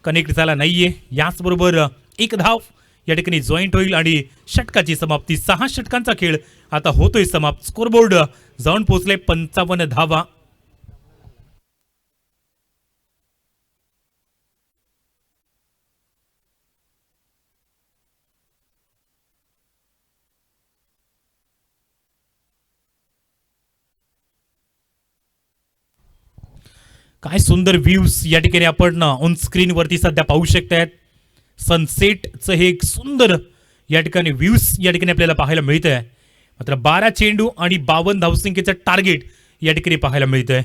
कनेक्ट झाला नाहीये. याचबरोबर 1 धाव या ठिकाणी जॉईंट होईल आणि षटकाची समाप्ती. 6 षटकांचा खेळ आता होतोय समाप्त. स्कोरबोर्ड जाऊन पोहोचले 55 धावा. काय सुंदर व्ह्यूज या ठिकाणी आपण ऑन स्क्रीन वरती सध्या पाहू शकतायत. सनसेटचं हे एक सुंदर या ठिकाणी व्ह्यूज या ठिकाणी आपल्याला पाहायला मिळत आहे. मात्र 12 चेंडू आणि 52 धावसंख्येचं टार्गेट या ठिकाणी पाहायला मिळत आहे.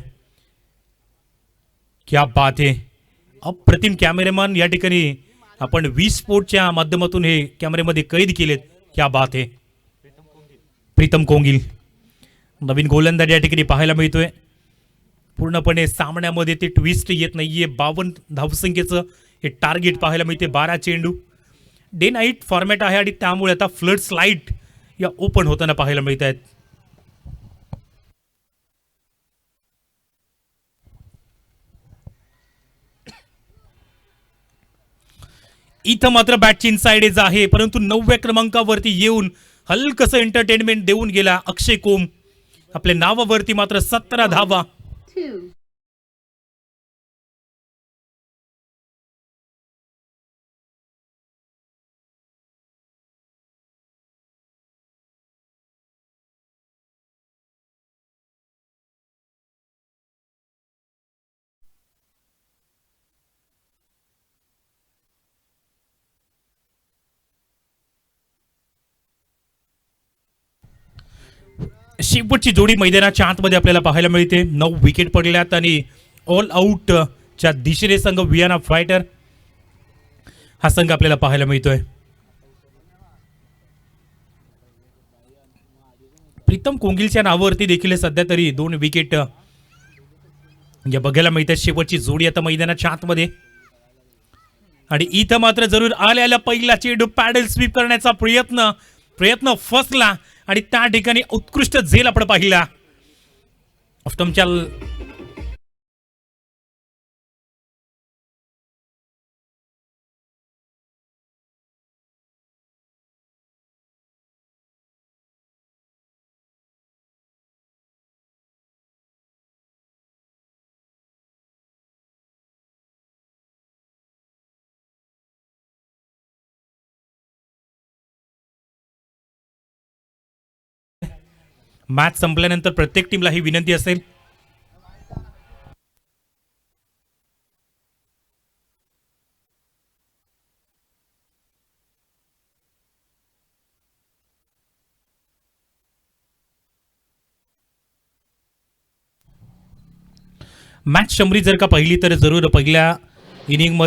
क्या बात आहे. अप्रतिम कॅमेरामॅन या ठिकाणी आपण वी स्पोर्टच्या माध्यमातून हे कॅमेऱ्यामध्ये कैद केलेत. क्या बात आहे. प्रीतम कोंगिल नवीन गोलंदाज या ठिकाणी पाहायला मिळतोय. पूर्णपणे सामन्यामध्ये ते ट्विस्ट येत नाहीये. 52 धावसंख्येचं हे टार्गेट पाहायला मिळते. 12 चेंडू डे नाईट फॉर्मॅट आहे आणि त्यामुळे आता फ्लड स्लाईट या ओपन होताना पाहायला मिळत आहेत. इथं मात्र बॅटची इनसाइड एज आहे परंतु 9व्या क्रमांकावरती येऊन हलकसं एंटरटेनमेंट देऊन गेला अक्षय कोम. आपल्या नावावरती मात्र 17 धावा. 2. शेवटची जोडी मैदानाच्या आतमध्ये आपल्याला पाहायला मिळते. 9 विकेट पडल्यात आणि ऑल आउट च्या दिशेने संघ वियाना फायटर हा संघ आपल्याला पाहायला मिळतोय. प्रीतम कोंगिलच्या नावावरती देखील सध्या तरी 2 विकेट या बघायला मिळतात. शेवटची जोडी आता मैदानाच्या आतमध्ये आणि इथं मात्र जरूर आल्याला पहिला चेंडू पॅडल स्वीप करण्याचा प्रयत्न फसला आणि त्या ठिकाणी उत्कृष्ट झेल आपण पाहिला. ऑफ्टमच्या मॅच संपल्यानंतर प्रत्येक टीमला ही विनंती असेल मॅच शंभरी जर का पहिली तर जरूर पहिल्या इनिंग